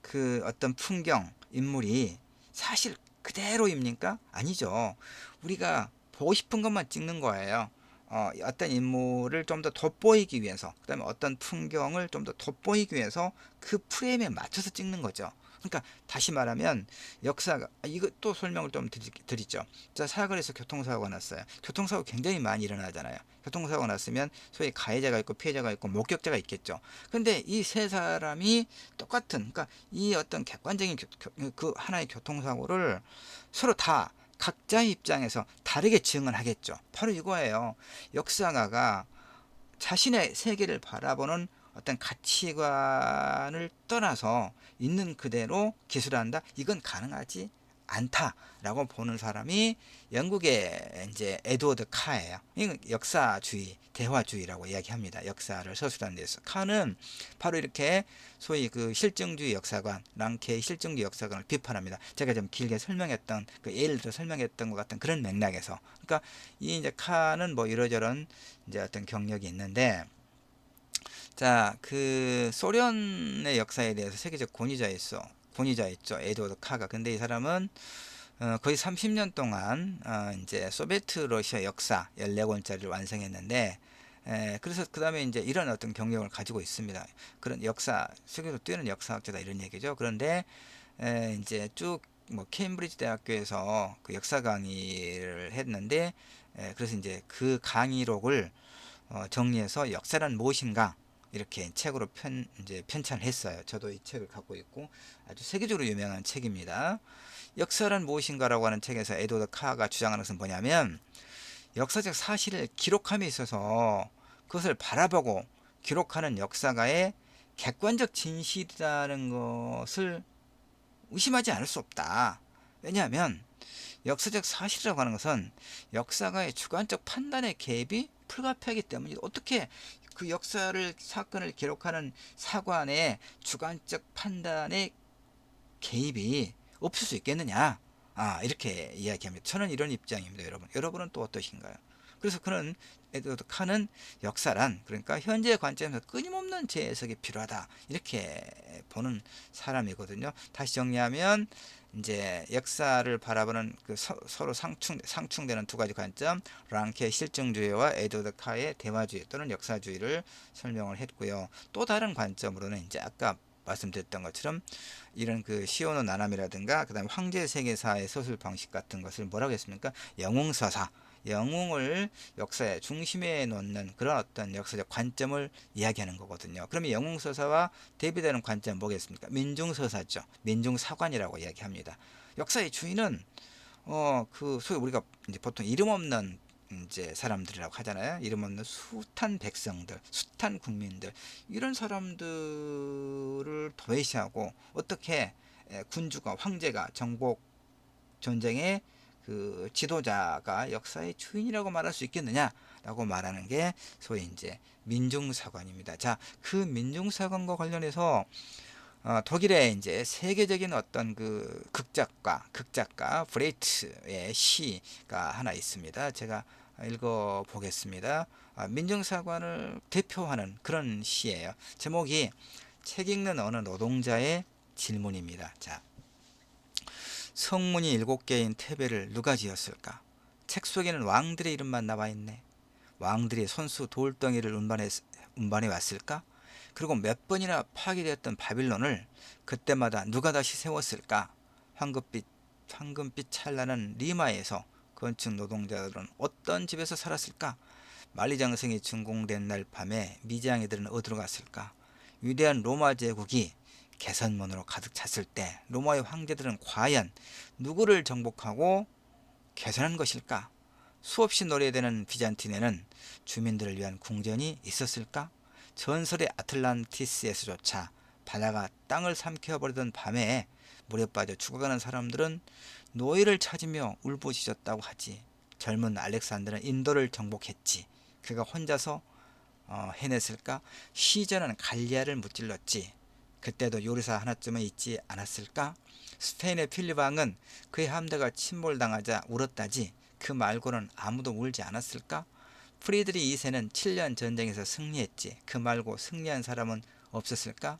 그 어떤 풍경, 인물이 사실 그대로입니까? 아니죠. 우리가 보고 싶은 것만 찍는 거예요. 어떤 인물을 좀 더 돋보이기 위해서, 그 다음에 어떤 풍경을 좀 더 돋보이기 위해서 그 프레임에 맞춰서 찍는 거죠. 그러니까 다시 말하면 역사가, 이거 또 설명을 좀 드리죠. 자, 사거리에서 교통사고가 났어요. 교통사고 굉장히 많이 일어나잖아요. 교통사고가 났으면 소위 가해자가 있고 피해자가 있고 목격자가 있겠죠. 근데 이 세 사람이 똑같은, 그러니까 이 어떤 객관적인 그 하나의 교통사고를 서로 다 각자의 입장에서 다르게 증언하겠죠. 바로 이거예요. 역사가가 자신의 세계를 바라보는 어떤 가치관을 떠나서 있는 그대로 기술한다, 이건 가능하지 않다라고 보는 사람이 영국의 이제 에드워드 카예요. 이건 역사주의, 대화주의라고 이야기합니다. 역사를 서술하는 데서 카는 바로 이렇게 소위 그 실증주의 역사관, 랑케의 실증주의 역사관을 비판합니다. 제가 좀 길게 설명했던 그 예를 들어 설명했던 것 같은 그런 맥락에서, 그러니까 이 이제 카는 뭐 이러저런 이제 어떤 경력이 있는데, 자, 그 소련의 역사에 대해서 세계적 권위자였죠, 에드워드 카가. 근데 이 사람은 거의 30년 동안 이제 소비에트 러시아 역사 14권짜리를 완성했는데, 그래서 그 다음에 이제 이런 어떤 경력을 가지고 있습니다. 그런 역사, 세계로 뛰어난 역사학자다 이런 얘기죠. 그런데 이제 쭉 뭐 케임브리지 대학교에서 그 역사 강의를 했는데, 그래서 이제 그 강의록을 정리해서 역사란 무엇인가 이렇게 책으로 이제 편찬을 했어요. 저도 이 책을 갖고 있고 아주 세계적으로 유명한 책입니다. 역사란 무엇인가라고 하는 책에서 에드워드 카가 주장하는 것은 뭐냐면, 역사적 사실을 기록함에 있어서 그것을 바라보고 기록하는 역사가의 객관적 진실이라는 것을 의심하지 않을 수 없다. 왜냐하면 역사적 사실이라고 하는 것은 역사가의 주관적 판단의 개입이 불가피하기 때문이다. 어떻게 그 역사를 사건을 기록하는 사관의 주관적 판단의 개입이 없을 수 있겠느냐? 이렇게 이야기합니다. 저는 이런 입장입니다, 여러분. 여러분은 또 어떠신가요? 그래서 그는 에드워드 칸은 역사란, 그러니까 현재의 관점에서 끊임없는 재해석이 필요하다 이렇게 보는 사람이거든요. 다시 정리하면 이제 역사를 바라보는 그 서로 상충되는 두 가지 관점, 랑케의 실증주의와 에드워드 카의 대화주의 또는 역사주의를 설명을 했고요. 또 다른 관점으로는 이제 아까 말씀드렸던 것처럼 이런 그 시오노 나나미라든가 그다음에 황제 세계사의 서술 방식 같은 것을 뭐라고 했습니까? 영웅서사, 영웅을 역사의 중심에 놓는 그런 어떤 역사적 관점을 이야기하는 거거든요. 그러면 영웅서사와 대비되는 관점은 뭐겠습니까? 민중서사죠. 민중사관이라고 이야기합니다. 역사의 주인은 그 소위 우리가 이제 보통 이름 없는 이제 사람들이라고 하잖아요. 이름 없는 숱한 백성들, 숱한 국민들, 이런 사람들을 도외시하고 어떻게 군주가, 황제가, 정복 전쟁의 그 지도자가 역사의 주인이라고 말할 수 있겠느냐라고 말하는 게 소위 이제 민중사관입니다. 자, 그 민중사관과 관련해서 독일의 이제 세계적인 어떤 그 극작가 브레이트의 시가 하나 있습니다. 제가 읽어 보겠습니다. 민중사관을 대표하는 그런 시예요. 제목이 책 읽는 어느 노동자의 질문입니다. 자, 성문이 7개인 테베를 누가 지었을까? 책 속에는 왕들의 이름만 나와 있네. 왕들이 손수 돌덩이를 운반해 왔을까? 그리고 몇 번이나 파괴되었던 바빌론을 그때마다 누가 다시 세웠을까? 황금빛 찬란한 리마에서 건축 노동자들은 어떤 집에서 살았을까? 만리장성이 준공된 날 밤에 미장이들은 어디로 갔을까? 위대한 로마 제국이 개선문으로 가득 찼을 때 로마의 황제들은 과연 누구를 정복하고 개선한 것일까? 수없이 노래되는 비잔틴에는 주민들을 위한 궁전이 있었을까? 전설의 아틀란티스에서조차 바다가 땅을 삼켜버리던 밤에 물에 빠져 죽어가는 사람들은 노예를 찾으며 울부짖었다고 하지. 젊은 알렉산더는 인도를 정복했지. 그가 혼자서 해냈을까? 시전은 갈리아를 무찔렀지. 그때도 요리사 하나쯤은 있지 않았을까? 스페인의 필립 왕은 그의 함대가 침몰당하자 울었다지. 그 말고는 아무도 울지 않았을까? 프리드리 2세는 7년 전쟁에서 승리했지. 그 말고 승리한 사람은 없었을까?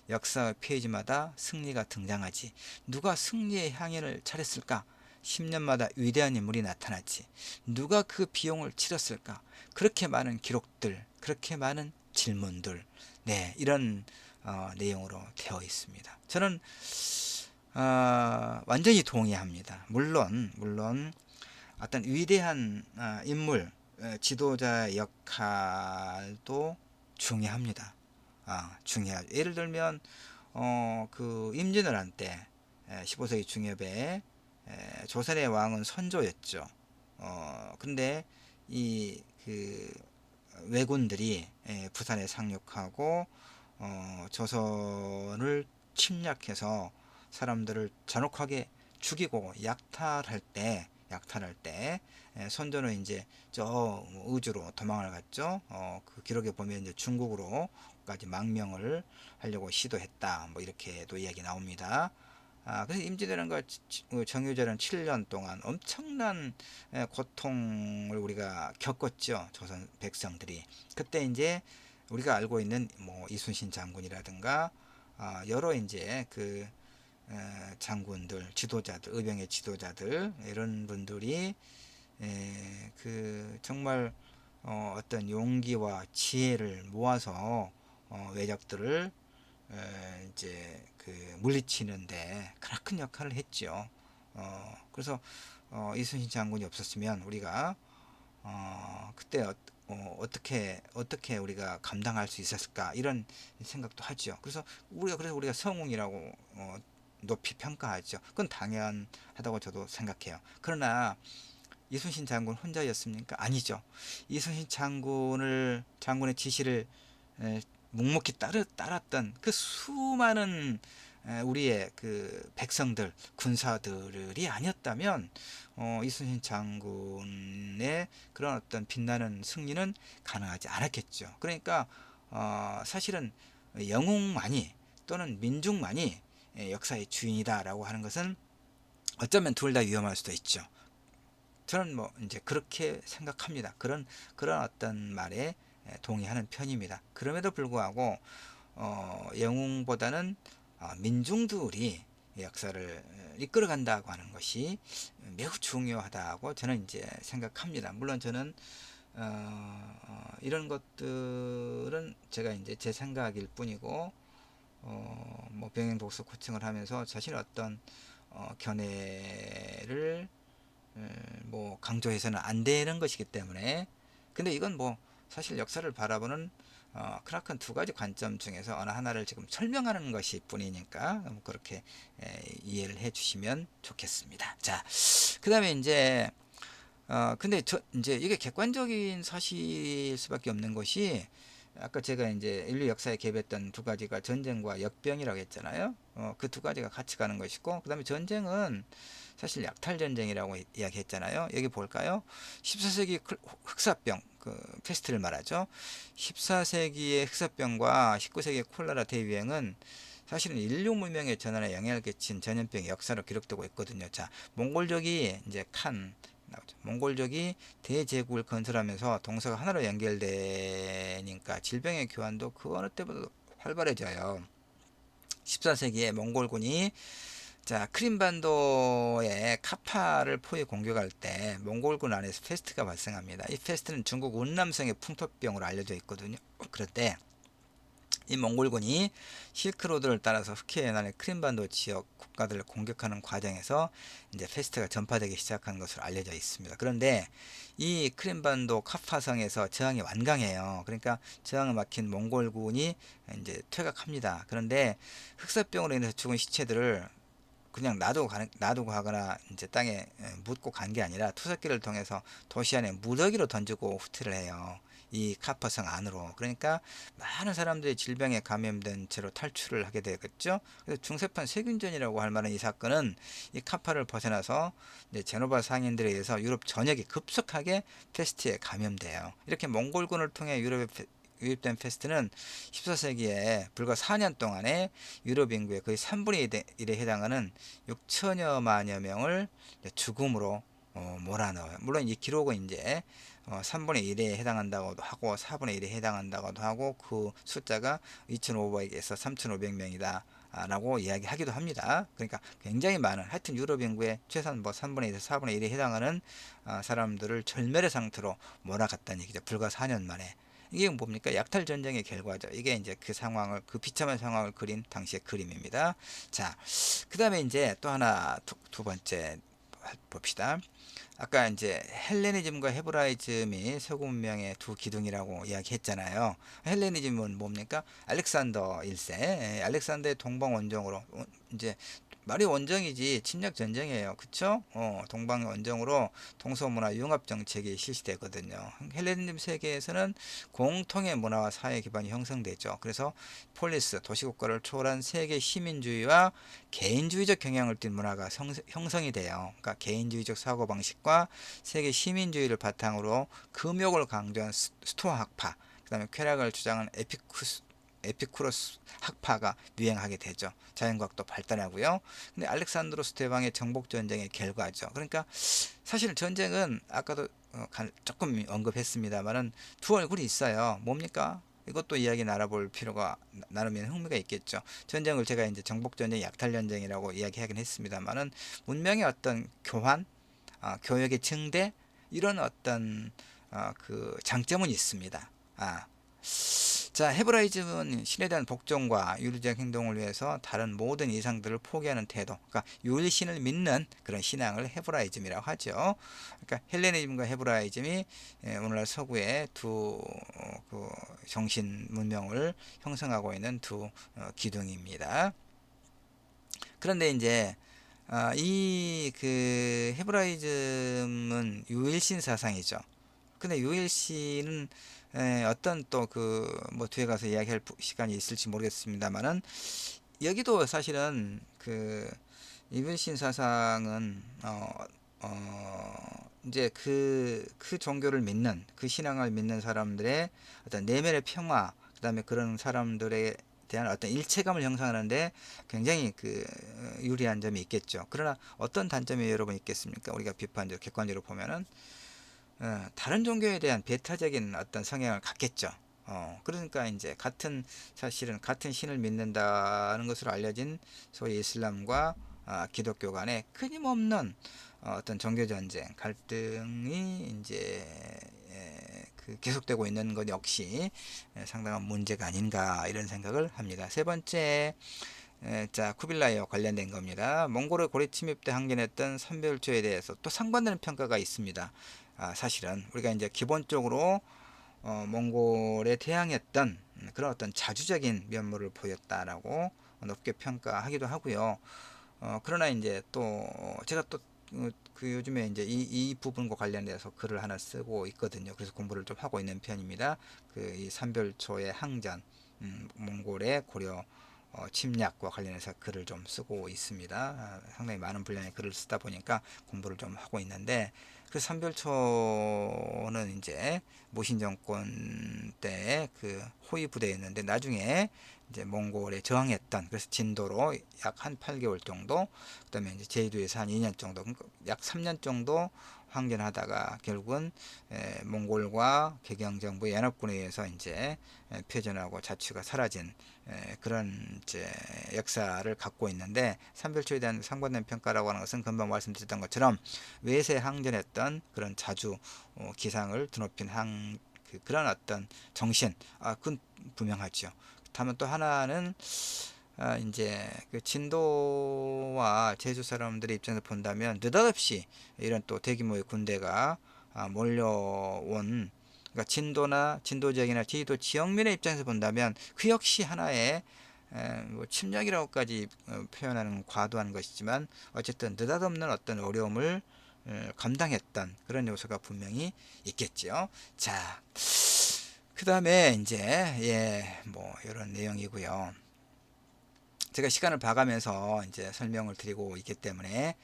역사 페이지마다 승리가 등장하지. 누가 승리의 향연을 차렸을까? 10년마다 위대한 인물이 나타났지. 누가 그 비용을 치렀을까? 그렇게 많은 기록들, 그렇게 많은 질문들, 네, 이런 내용으로 되어 있습니다. 저는 완전히 동의합니다. 물론 어떤 위대한 인물, 지도자 역할도 중요합니다. 중요하죠. 예를 들면 그 임진왜란 때 15세기 중엽에 조선의 왕은 선조였죠. 근데 이 그 왜군들이 부산에 상륙하고 조선을 침략해서 사람들을 잔혹하게 죽이고 약탈할 때 선조는 이제 저 의주로 도망을 갔죠. 그 기록에 보면 이제 중국으로까지 망명을 하려고 시도했다. 뭐 이렇게도 이야기 나옵니다. 그래서 임진왜란과 정유재는 7년 동안 엄청난 고통을 우리가 겪었죠. 조선 백성들이. 그때 이제 우리가 알고 있는 뭐 이순신 장군이라든가 여러 이제 그 장군들, 지도자들, 의병의 지도자들 이런 분들이 그 정말 어떤 용기와 지혜를 모아서 외적들을 이제 그 물리치는데 크나큰 역할을 했죠. 그래서 이순신 장군이 없었으면 우리가 그때 어떻게 우리가 감당할 수 있었을까 이런 생각도 하죠. 그래서 우리가 성웅이라고 높이 평가하죠. 그건 당연하다고 저도 생각해요. 그러나 이순신 장군 혼자였습니까? 아니죠. 이순신 장군의 지시를 묵묵히 따랐던 그 수많은 우리의 그 백성들, 군사들이 아니었다면 이순신 장군의 그런 어떤 빛나는 승리는 가능하지 않았겠죠. 그러니까 사실은 영웅만이 또는 민중만이 역사의 주인이다라고 하는 것은 어쩌면 둘 다 위험할 수도 있죠. 저는 뭐 이제 그렇게 생각합니다. 그런 어떤 말에 동의하는 편입니다. 그럼에도 불구하고 영웅보다는 민중들이 역사를 이끌어간다고 하는 것이 매우 중요하다고 저는 이제 생각합니다. 물론 저는 이런 것들은 제가 이제 제 생각일 뿐이고 뭐 병행 독서 코칭을 하면서 자신의 어떤 견해를 뭐 강조해서는 안 되는 것이기 때문에 근데 이건 뭐 사실 역사를 바라보는 크나큰 두 가지 관점 중에서 어느 하나를 지금 설명하는 것이 뿐이니까 그렇게 이해를 해 주시면 좋겠습니다. 자, 그 다음에 이제 근데 이제 이게 객관적인 사실일 수밖에 없는 것이 아까 제가 이제 인류 역사에 개입했던 두 가지가 전쟁과 역병이라고 했잖아요. 그 두 가지가 같이 가는 것이고, 그 다음에 전쟁은 사실 약탈 전쟁이라고 이야기했잖아요. 여기 볼까요? 14세기 흑사병 그 페스트를 말하죠. 14세기의 흑사병과 19세기의 콜레라 대유행은 사실은 인류 문명의 전환에 영향을 끼친 전염병의 역사로 기록되고 있거든요. 자, 몽골족이 이제 나오죠. 몽골족이 대제국을 건설하면서 동서가 하나로 연결되니까 질병의 교환도 그 어느 때보다 활발해져요. 14세기에 몽골군이 자, 크림반도의 카파를 포위 공격할 때 몽골군 안에서 페스트가 발생합니다. 이 페스트는 중국 운남성의 풍토병으로 알려져 있거든요. 그런데 이 몽골군이 실크로드를 따라서 흑해연안의 크림반도 지역 국가들을 공격하는 과정에서 이제 페스트가 전파되기 시작한 것으로 알려져 있습니다. 그런데 이 크림반도 카파성에서 저항이 완강해요. 그러니까 저항을 막힌 몽골군이 이제 퇴각합니다. 그런데 흑사병으로 인해서 죽은 시체들을 그냥 놔두고 가거나 이제 땅에 묻고 간 게 아니라 투석기를 통해서 도시 안에 무더기로 던지고 후퇴를 해요. 이 카퍼성 안으로. 그러니까 많은 사람들이 질병에 감염된 채로 탈출을 하게 되겠죠. 그래서 중세판 세균전이라고 할 만한 이 사건은 이 카파를 벗어나서 이제 제노바 상인들에 의해서 유럽 전역이 급속하게 페스트에 감염돼요. 이렇게 몽골군을 통해 유럽에 유입된 페스트는 14세기에 불과 4년 동안에 유럽 인구의 거의 3분의 1에 해당하는 6천여만여 명을 죽음으로 몰아넣어요. 물론 이 기록은 이제 3분의 1에 해당한다고도 하고 4분의 1에 해당한다고도 하고 그 숫자가 2,500에서 3,500명이다. 라고 이야기하기도 합니다. 그러니까 굉장히 많은 하여튼 유럽 인구의 최소한 뭐 3분의 1에서 4분의 1에 해당하는 사람들을 절멸의 상태로 몰아갔다는 얘기죠. 불과 4년 만에. 이게 뭡니까? 약탈 전쟁의 결과죠. 이게 이제 그 비참한 상황을 그린 당시의 그림입니다. 자, 그 다음에 이제 또 하나 두 번째 봅시다. 아까 이제 헬레니즘과 헤브라이즘이 서구 문명의 두 기둥이라고 이야기했잖아요. 헬레니즘은 뭡니까? 알렉산더 1세, 알렉산더의 동방 원정으로 이제 말이 원정이지 침략 전쟁이에요. 그쵸? 동방 원정으로 동서문화 융합 정책이 실시되거든요. 헬레니즘 세계에서는 공통의 문화와 사회 기반이 형성되죠. 그래서 폴리스, 도시국가를 초월한 세계 시민주의와 개인주의적 경향을 띤 문화가 형성이 돼요. 그러니까 개인주의적 사고방식과 세계 시민주의를 바탕으로 금욕을 강조한 스토아 학파, 그 다음에 쾌락을 주장한 에피쿠로스 학파가 유행하게 되죠. 자연과학도 발달하고요. 근데 알렉산드로스 대왕의 정복 전쟁의 결과죠. 그러니까 사실 전쟁은 아까도 조금 언급했습니다만은 두 얼굴이 있어요. 뭡니까? 이것도 이야기 나눠볼 필요가 나누면 흥미가 있겠죠. 전쟁을 제가 이제 정복 전쟁, 약탈 전쟁이라고 이야기하긴 했습니다만은 문명의 어떤 교환, 교역의 증대 이런 어떤 그 장점은 있습니다. 자, 헤브라이즘은 신에 대한 복종과 윤리적 행동을 위해서 다른 모든 이상들을 포기하는 태도, 그러니까 유일신을 믿는 그런 신앙을 헤브라이즘이라고 하죠. 그러니까 헬레니즘과 헤브라이즘이 오늘날 서구의 두 그 정신 문명을 형성하고 있는 두 기둥입니다. 그런데 이제 이 그 헤브라이즘은 유일신 사상이죠. 근데 유일신은 어떤 또 그 뭐 뒤에 가서 이야기할 시간이 있을지 모르겠습니다만은 여기도 사실은 그 유일신 사상은 이제 그 종교를 믿는 그 신앙을 믿는 사람들의 어떤 내면의 평화, 그다음에 그런 사람들에 대한 어떤 일체감을 형성하는데 굉장히 유리한 점이 있겠죠. 그러나 어떤 단점이 여러분 있겠습니까? 우리가 비판적 객관적으로 보면은 다른 종교에 대한 배타적인 어떤 성향을 갖겠죠. 그러니까 이제 사실은 같은 신을 믿는다는 것으로 알려진 소위 이슬람과 기독교 간의 끊임없는 어떤 종교 전쟁, 갈등이 이제 계속되고 있는 것 역시 상당한 문제가 아닌가 이런 생각을 합니다. 세 번째, 자, 쿠빌라이와 관련된 겁니다. 몽골의 고려 침입 때 항전했던 선별조에 대해서 또 상반되는 평가가 있습니다. 사실은 우리가 이제 기본적으로 몽골에 대항했던 그런 어떤 자주적인 면모를 보였다라고 높게 평가하기도 하고요. 그러나 이제 또 제가 또 그 요즘에 이제 이 부분과 관련돼서 글을 하나 쓰고 있거든요. 그래서 공부를 좀 하고 있는 편입니다. 이 삼별초의 항전, 몽골의 고려 침략과 관련해서 글을 좀 쓰고 있습니다. 상당히 많은 분량의 글을 쓰다 보니까 공부를 좀 하고 있는데 그 삼별초는 이제 모신 정권 때 그 호위 부대였는데 나중에 이제 몽골에 저항했던, 그래서 진도로 약 한 8개월 정도, 그다음에 이제 제주도에서 한 2년 정도, 그러니까 약 3년 정도 항전하다가 결국은 몽골과 개경정부 연합군에 의해서 이제 패전하고 자치가 사라진 그런 이제 역사를 갖고 있는데, 삼별초에 대한 상반된 평가라고 하는 것은 금방 말씀드렸던 것처럼 외세 항전했던 그런 자주 기상을 드높인 그런 어떤 정신, 그건 분명하죠. 다만 또 하나는 이제 그 진도와 제주 사람들의 입장에서 본다면 느닷없이 이런 또 대규모의 군대가 몰려온, 그러니까 진도 지역이나 제주도 지역민의 입장에서 본다면 그 역시 하나의 뭐 침략이라고까지 표현하는 과도한 것이지만 어쨌든 느닷없는 어떤 어려움을 감당했던 그런 요소가 분명히 있겠죠. 자, 그 다음에 이제 뭐 이런 내용이고요. 제가 시간을 봐가면서 이제 설명을 드리고 있기 때문에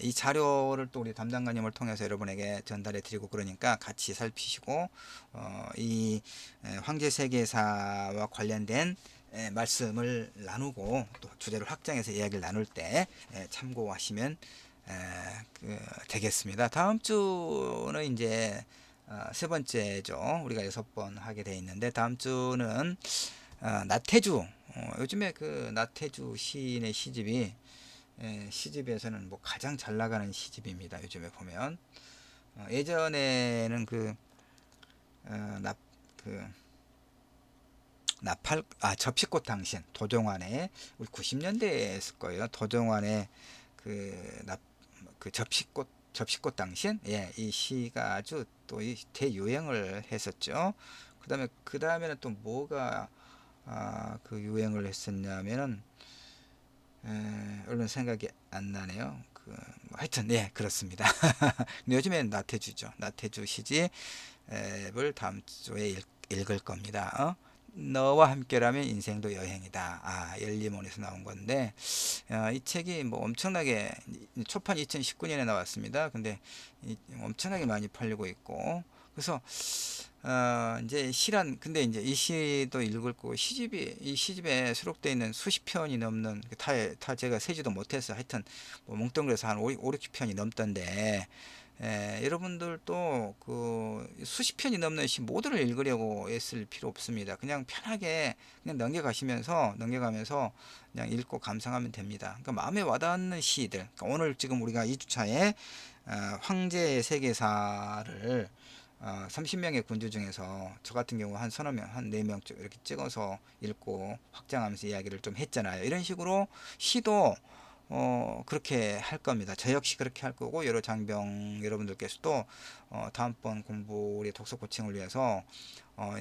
이 자료를 또 우리 담당관님을 통해서 여러분에게 전달해 드리고 그러니까 같이 살피시고 이 황제 세계사와 관련된 말씀을 나누고 또 주제를 확장해서 이야기를 나눌 때 참고하시면 되겠습니다. 다음 주는 이제 세 번째죠. 우리가 6번 하게 돼 있는데 다음 주는 나태주, 요즘에 그 나태주 시인의 시집이 시집에서는 뭐 가장 잘 나가는 시집입니다. 요즘에 보면 예전에는 어, 나, 그 나팔 접시꽃 당신 도종환의, 우리 90년대에 했을 거예요. 도종환의 그, 나, 그 접시꽃 당신, 이 시가 아주 또 대유행을 했었죠. 그 다음에는 또 뭐가 그 유행을 했었냐면은 얼른 생각이 안 나네요. 뭐 하여튼 그렇습니다. 근데 요즘에는 나태주죠. 나태주 시집을 다음 주에 읽을 겁니다. 너와 함께라면 인생도 여행이다. 열리몬에서 나온 건데 이 책이 뭐 엄청나게 초판 2019년에 나왔습니다. 근데 엄청나게 많이 팔리고 있고, 그래서 이제 근데 이제 이 시도 읽을 거고, 이 시집에 수록되어 있는 수십 편이 넘는, 다 제가 세지도 못해서 하여튼 뭐 뭉뚱그려서 한 5, 60편이 넘던데, 여러분들도 수십 편이 넘는 시 모두를 읽으려고 애쓸 필요 없습니다. 그냥 편하게 그냥 넘겨가면서 그냥 읽고 감상하면 됩니다. 그러니까 마음에 와닿는 시들, 그러니까 오늘 지금 우리가 2주차에 황제의 세계사를 30명의 군주 중에서 저 같은 경우 한 서너 명, 한 4명 이렇게 찍어서 읽고 확장하면서 이야기를 좀 했잖아요. 이런 식으로 시도 그렇게 할 겁니다. 저 역시 그렇게 할 거고, 여러 장병 여러분들께서도 다음번 공부 우리 독서 코칭을 위해서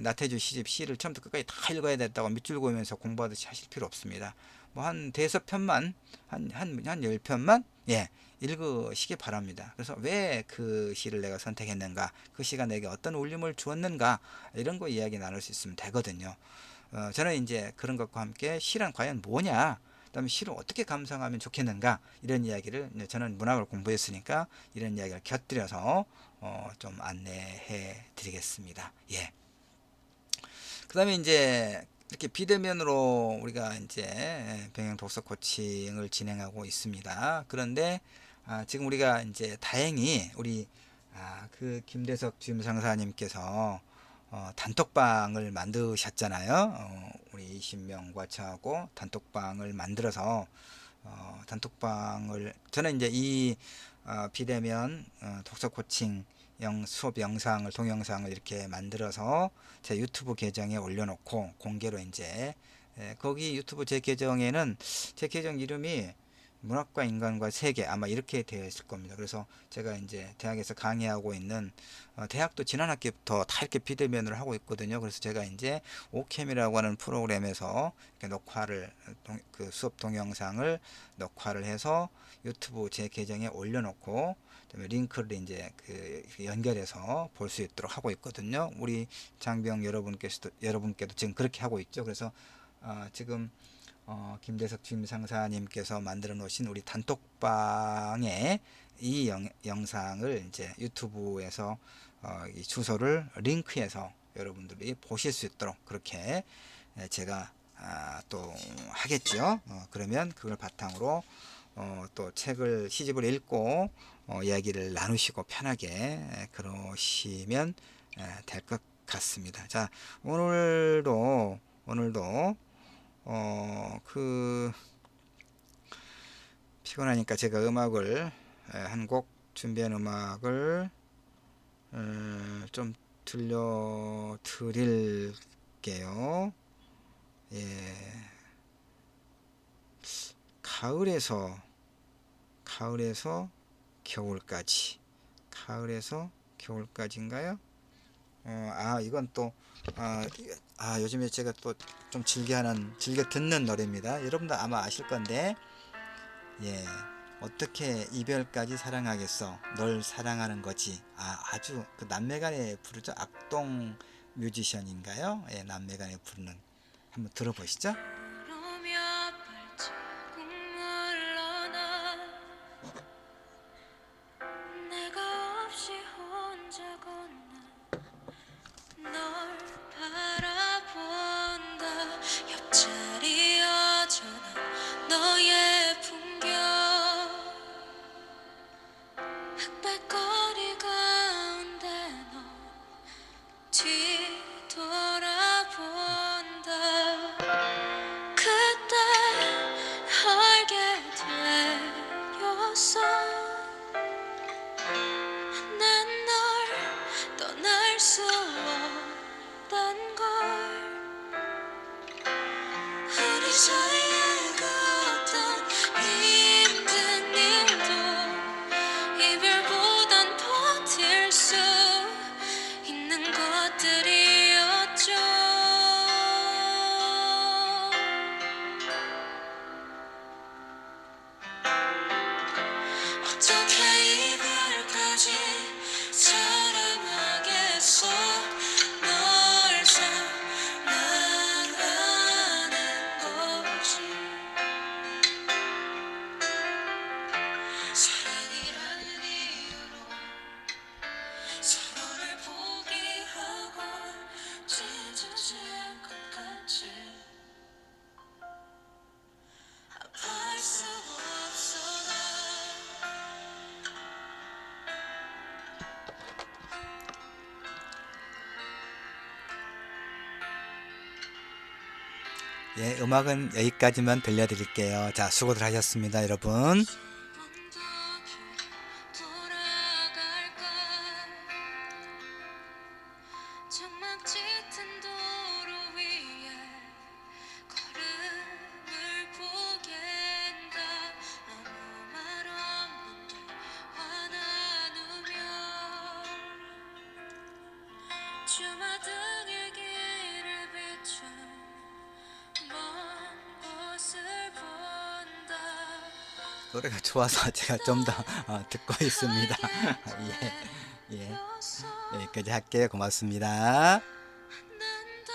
나태주 시집 시를 처음부터 끝까지 다 읽어야 됐다고 밑줄 그으면서 공부하듯이 하실 필요 없습니다. 뭐 한 대여섯 편만, 한 10편만 예 읽으시기 바랍니다. 그래서 왜 그 시를 내가 선택했는가, 그 시가 내게 어떤 울림을 주었는가, 이런 거 이야기 나눌 수 있으면 되거든요. 저는 이제 그런 것과 함께 시란 과연 뭐냐, 그다음에 시를 어떻게 감상하면 좋겠는가, 이런 이야기를, 저는 문학을 공부했으니까 이런 이야기를 곁들여서 좀 안내해 드리겠습니다. 예. 그 다음에 이제 이렇게 비대면으로 우리가 이제 병행 독서 코칭을 진행하고 있습니다. 그런데 지금 우리가 이제 다행히 우리 그 김대석 주임상사님께서 단톡방을 만드셨잖아요. 우리 20명과 저하고 단톡방을 만들어서 단톡방을, 저는 이제 이 비대면 독서 코칭 수업 영상을, 동영상을 이렇게 만들어서 제 유튜브 계정에 올려놓고 공개로 이제 거기 유튜브 제 계정에는, 제 계정 이름이 문학과 인간과 세계 아마 이렇게 되어 있을 겁니다. 그래서 제가 이제 대학에서 강의하고 있는 대학도 지난 학기부터 다 이렇게 비대면으로 하고 있거든요. 그래서 제가 이제 오캠이라고 하는 프로그램에서 이렇게 녹화를, 그 수업 동영상을 녹화를 해서 유튜브 제 계정에 올려놓고, 그다음에 링크를 이제 그 연결해서 볼 수 있도록 하고 있거든요. 우리 장병 여러분께도 지금 그렇게 하고 있죠. 그래서 지금 김대석 주임상사님께서 만들어 놓으신 우리 단톡방에 이 영상을 이제 유튜브에서 이 주소를 링크해서 여러분들이 보실 수 있도록 그렇게 제가 또 하겠죠. 그러면 그걸 바탕으로 또 책을, 시집을 읽고 이야기를 나누시고 편하게 그러시면 될 것 같습니다. 자, 오늘도 그 피곤하니까 제가 음악을 한 곡 준비한 음악을 좀 들려 드릴게요. 예. 가을에서 겨울까지. 가을에서 겨울까지인가요? 이건 또 요즘에 제가 또 좀 즐겨 듣는 노래입니다. 여러분도 아마 아실 건데, 예, 어떻게 이별까지 사랑하겠어, 널 사랑하는 거지. 아주 그 남매간에 부르죠. 악동 뮤지션인가요? 예, 남매간에 부르는, 한번 들어보시죠. 예, 음악은 여기까지만 들려드릴게요. 자, 수고들 하셨습니다, 여러분. 노래가 좋아서 제가 좀 더 듣고 있습니다. 예, 예. 여기까지 할게요. 고맙습니다.